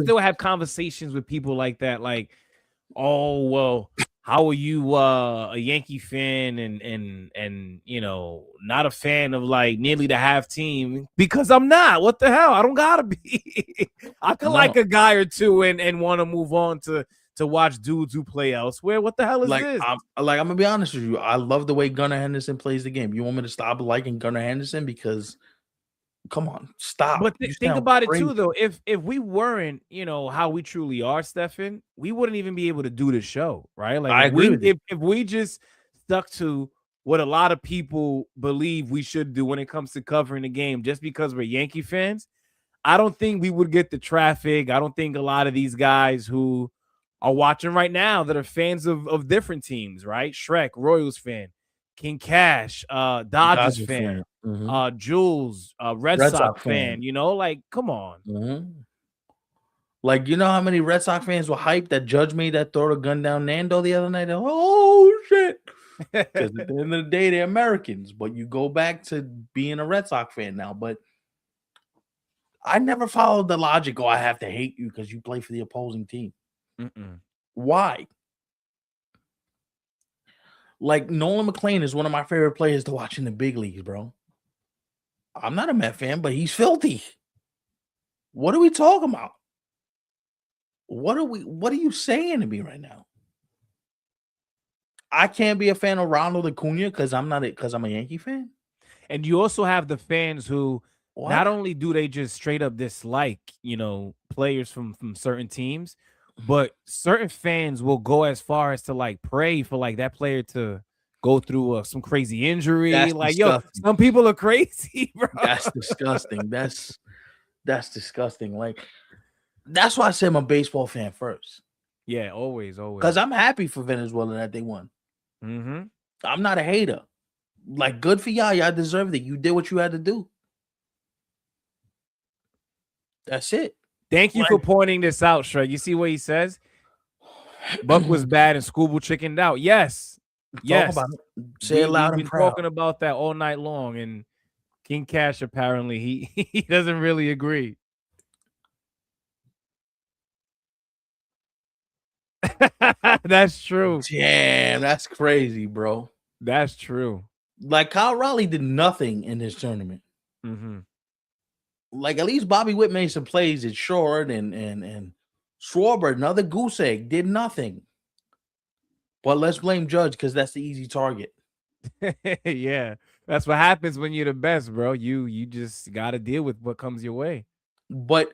still have conversations with people like that, like, oh well, how are you a Yankee fan and not a fan of like nearly the half team? Because I'm not. What the hell? I don't gotta be. I could like a guy or two and want to move on to watch dudes who play elsewhere. What the hell is this?
I'm gonna be honest with you. I love the way Gunnar Henderson plays the game. You want me to stop liking Gunnar Henderson? Because come on, stop.
But think about it too, though. If we weren't, how we truly are, Stefan, we wouldn't even be able to do the show, right? Like,
I agree with you.
If we just stuck to what a lot of people believe we should do when it comes to covering the game, just because we're Yankee fans, I don't think we would get the traffic. I don't think a lot of these guys who are watching right now that are fans of different teams, right? Shrek, Royals fan, King Cash, Dodgers fan. Jules, Red Sox fan, like, come on.
Like, you know how many Red Sox fans were hyped that Judge made that throw the gun down Nando the other night? Oh shit! Because at the end of the day, they're Americans. But you go back to being a Red Sox fan now. But I never followed the logic. Oh, I have to hate you because you play for the opposing team. Why? Like, Nolan McLean is one of my favorite players to watch in the big leagues, bro. I'm not a Met fan, but he's filthy. What are we talking about? What are you saying to me right now? I can't be a fan of Ronald Acuna because I'm a Yankee fan.
And you also have the fans who not only do they just straight up dislike, players from certain teams, but certain fans will go as far as to like pray for like that player to go through some crazy injury.
That's
like,
disgusting.
yo, some people are crazy, bro.
That's disgusting. That's disgusting. Like, that's why I say I'm a baseball fan first.
Yeah, always.
Because I'm happy for Venezuela that they won. I'm not a hater. Like, good for y'all. Y'all deserved it. You did what you had to do. That's it.
Thank you for pointing this out, Shrek. You see what he says? Buck was bad and Skubal chickened out. Yes.
Talk about it. Say it loud and proud.
Talking about that all night long, and King Cash apparently he doesn't really agree. That's true.
Damn, that's crazy, bro.
That's true.
Like, Kyle Raleigh did nothing in this tournament. Like, at least Bobby Witt made some plays at short, and Schwarber, another goose egg, did nothing. But let's blame Judge because that's the easy target.
Yeah. That's what happens when you're the best, bro. You just got to deal with what comes your way.
But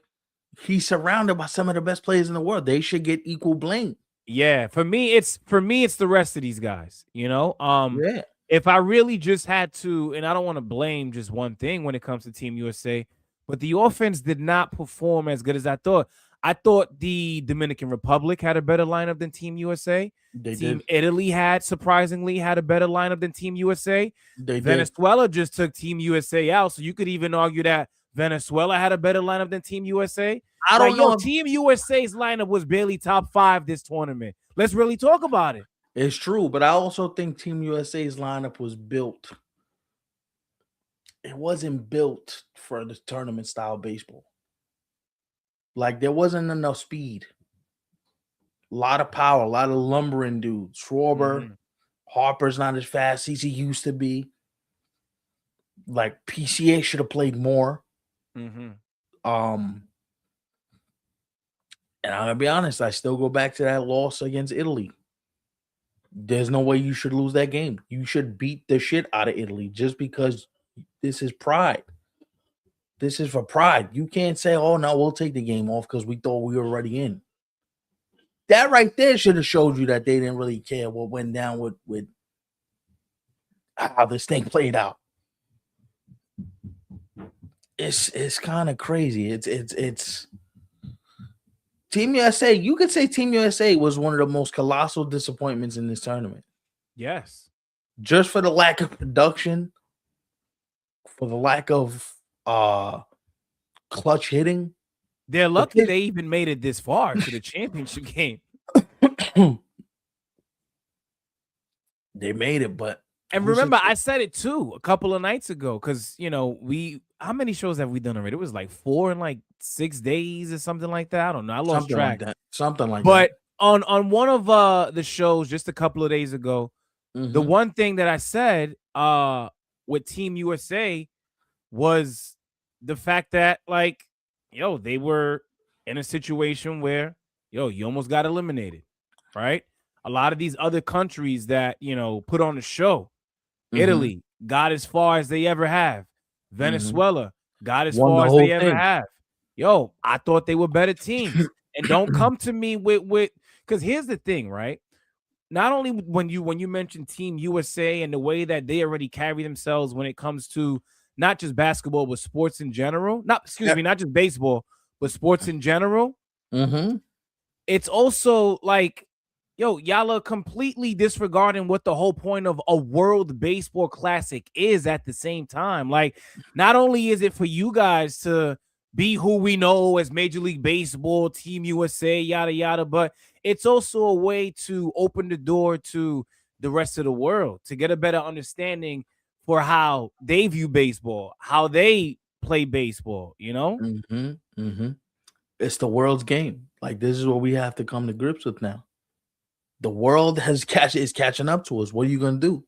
he's surrounded by some of the best players in the world. They should get equal blame.
Yeah, for me, it's the rest of these guys.
Yeah.
If I really just had to, and I don't want to blame just one thing when it comes to Team USA, but the offense did not perform as good as I thought. I thought the Dominican Republic had a better lineup than Team USA.
They
Team
did.
Italy surprisingly had a better lineup than Team USA.
They did.
Venezuela just took Team USA out, so you could even argue that Venezuela had a better lineup than Team USA.
I
Like,
don't know if
Team USA's lineup was barely top 5 this tournament. Let's really talk about it.
it's true, but I also think Team USA's lineup was built. It wasn't built for the tournament style baseball. Like there wasn't enough speed. A lot of power, a lot of lumbering dudes. Schwarber, Harper's not as fast as he used to be. Like PCA should have played more. And I'm gonna be honest, I still go back to that loss against Italy. There's no way you should lose that game. You should beat the shit out of Italy just because this is pride. This is for pride. You can't say, "Oh no, we'll take the game off because we thought we were already in." That right there should have showed you that they didn't really care what went down with how this thing played out. It's kind of crazy. It's Team USA. You could say Team USA was one of the most colossal disappointments in this tournament.
Yes.
Just for the lack of production, for the lack of clutch hitting.
They're lucky they even made it this far to the championship game.
They made it, but
and remember, I said it too a couple of nights ago because how many shows have we done already? It was like 4 in like 6 days or something like that. I don't know. I lost track.
Something like that.
But on one of the shows just a couple of days ago, the one thing that I said with Team USA was the fact that they were in a situation where you almost got eliminated, right? A lot of these other countries that put on the show, Italy got as far as they ever have, Venezuela got as far as they ever have. I thought they were better teams. And don't come to me with because here's the thing, right? Not only when you mention Team USA and the way that they already carry themselves when it comes to not just basketball, but sports in general. Not just baseball, but sports in general. It's also like, y'all are completely disregarding what the whole point of a World Baseball Classic is at the same time. Like, not only is it for you guys to be who we know as Major League Baseball, Team USA, yada, yada, but it's also a way to open the door to the rest of the world to get a better understanding for how they view baseball, how they play baseball,
It's the world's game. Like, this is what we have to come to grips with now. The world is catching up to us. What are you gonna do?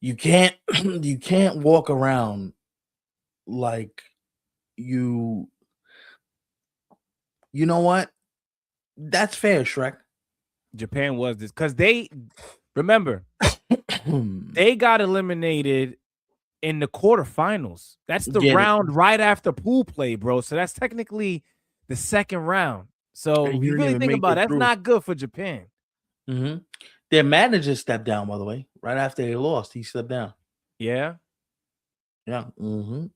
You can't walk around like you know what? That's fair, Shrek.
Japan was this because they remember they got eliminated in the quarterfinals. That's the round right after pool play, bro. So that's technically the second round. So if you really think about it, that's not good for Japan.
Their manager stepped down, by the way, right after they lost. He stepped down.
Yeah.
Don't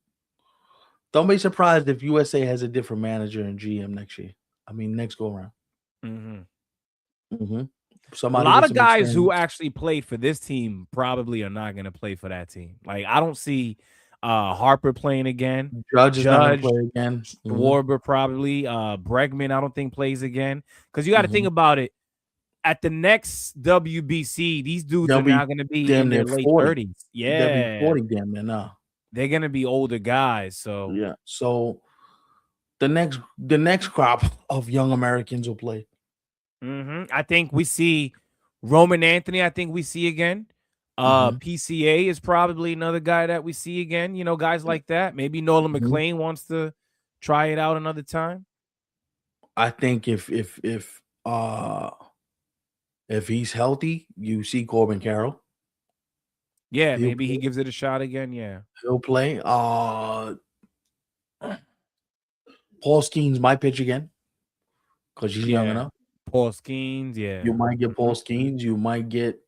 be surprised if USA has a different manager and GM next year. I mean, next go around.
A lot of guys who actually played for this team probably are not going to play for that team. Like, I don't see Harper playing again.
Judge is not going to play again.
Schwarber probably. Bregman, I don't think plays again. Because you got to think about it. At the next WBC, these dudes are now going to be in their late 30s. Yeah.
They'll be 40 damn near now.
They're going to be older guys. So
yeah. So the next crop of young Americans will play.
I think we see Roman Anthony. I think we see again. PCA is probably another guy that we see again. Guys like that. Maybe Nolan McLean wants to try it out another time.
I think if he's healthy, you see Corbin Carroll.
Yeah, maybe he gives it a shot again. Yeah,
He'll play. Paul Skeens might pitch again because he's young enough.
Paul Skeens. Yeah,
You might get Paul Skeens. You might get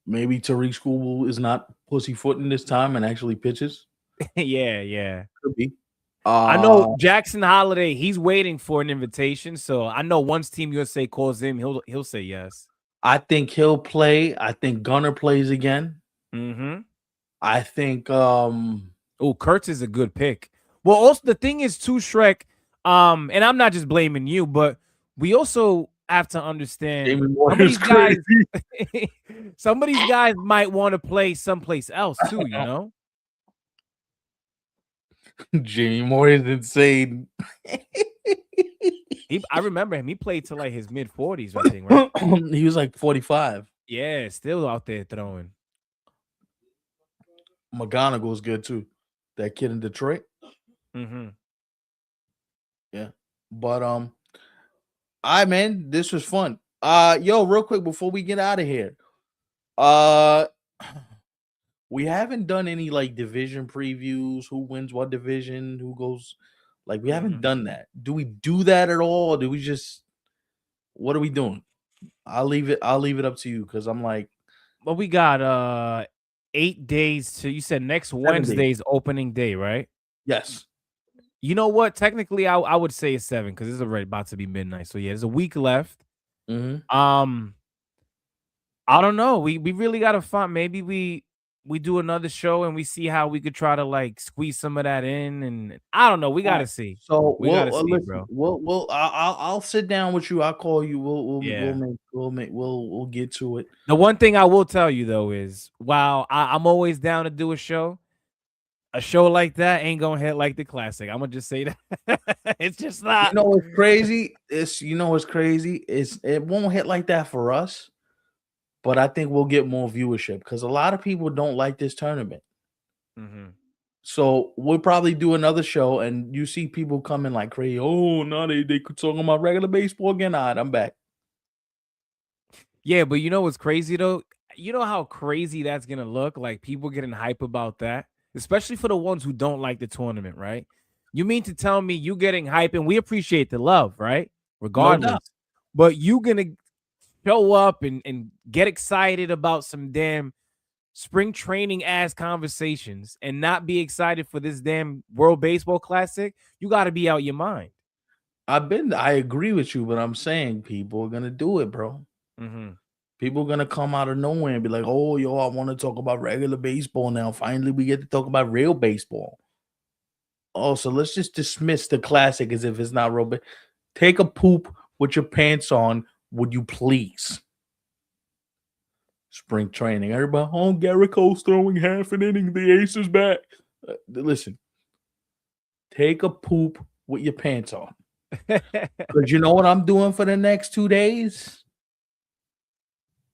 maybe Tariq Skubal is not pussyfooting this time and actually pitches.
yeah.
Could be.
I know Jackson Holiday. He's waiting for an invitation, so I know once Team USA calls him, he'll say yes.
I think he'll play. I think Gunner plays again.
Mm-hmm.
I think.
Kurtz is a good pick. Well, also the thing is too, Shrek. And I'm not just blaming you, but we also have to understand some of these guys might want to play someplace else too. You know.
Jamie Moore is insane.
I remember him. He played till like his mid-40s, I think, right?
He was like 45.
Yeah, still out there throwing.
McGonagall's good too. That kid in Detroit.
Mm-hmm.
Yeah. But all right, man, this was fun. Yo, real quick before we get out of here. We haven't done any like division previews, who wins what division, who goes, like we haven't done that. Do we do that at all? Or do we just, what are we doing? I'll leave it up to you because I'm like,
well, we got 8 days to, you said next Wednesday's opening day, right?
Yes.
You know what? Technically, I would say it's 7 because it's already about to be midnight. So yeah, there's a week left.
Mm-hmm.
I don't know. We really gotta find, maybe we do another show and we see how we could try to like squeeze some of that in, and I don't know. We gotta see.
So
we gotta see, bro.
I'll sit down with you. I'll call you. We'll get to it.
The one thing I will tell you though is, while I'm always down to do a show like that ain't gonna hit like the classic. I'm gonna just say that. It's just not.
You know what's crazy? It won't hit like that for us. But I think we'll get more viewership because a lot of people don't like this tournament.
Mm-hmm.
So we'll probably do another show, and you see people coming like crazy. Oh, no, they could talk about regular baseball again. All right, I'm back.
Yeah, but you know what's crazy though? You know how crazy that's gonna look? Like people getting hype about that, especially for the ones who don't like the tournament, right? You mean to tell me you getting hype, and we appreciate the love, right? Regardless,
No,
but you gonna show up and get excited about some damn spring training ass conversations and not be excited for this damn World Baseball Classic? You got to be out your mind.
I agree with you, but I'm saying people are gonna do it, bro.
Mm-hmm.
People are gonna come out of nowhere and be like, "Oh, yo, I want to talk about regular baseball now. Finally, we get to talk about real baseball." Oh, so let's just dismiss the classic as if it's not real. Take a poop with your pants on, would you please? Spring training. Everybody, Garrett Cole's throwing half an inning. The ace is back. Listen, take a poop with your pants on. Because you know what I'm doing for the next 2 days?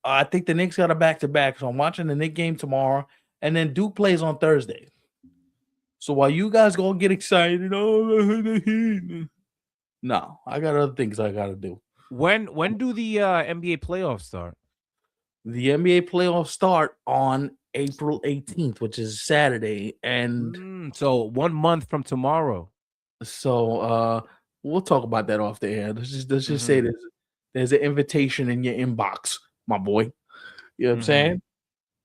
I think the Knicks got a back-to-back. So I'm watching the Knicks game tomorrow. And then Duke plays on Thursday. So while you guys go get excited, no, I got other things I got to do.
When do the NBA playoffs start?
The NBA playoffs start on April 18th, which is Saturday. And
so 1 month from tomorrow.
So we'll talk about that off the air. Let's just say there's an invitation in your inbox, my boy. You know what I'm saying?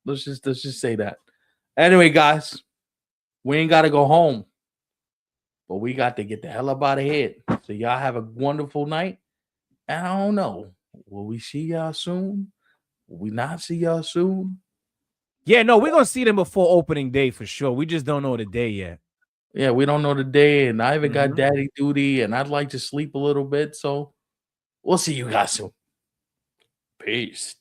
Let's just say that. Anyway, guys, we ain't got to go home, but we got to get the hell up out of here. So y'all have a wonderful night. And I don't know, will we see y'all soon? Will we not see y'all soon?
Yeah, no, we're gonna see them before opening day for sure. We just don't know the day yet.
Yeah, we don't know the day, and I even got daddy duty, and I'd like to sleep a little bit. So we'll see you guys soon. Peace.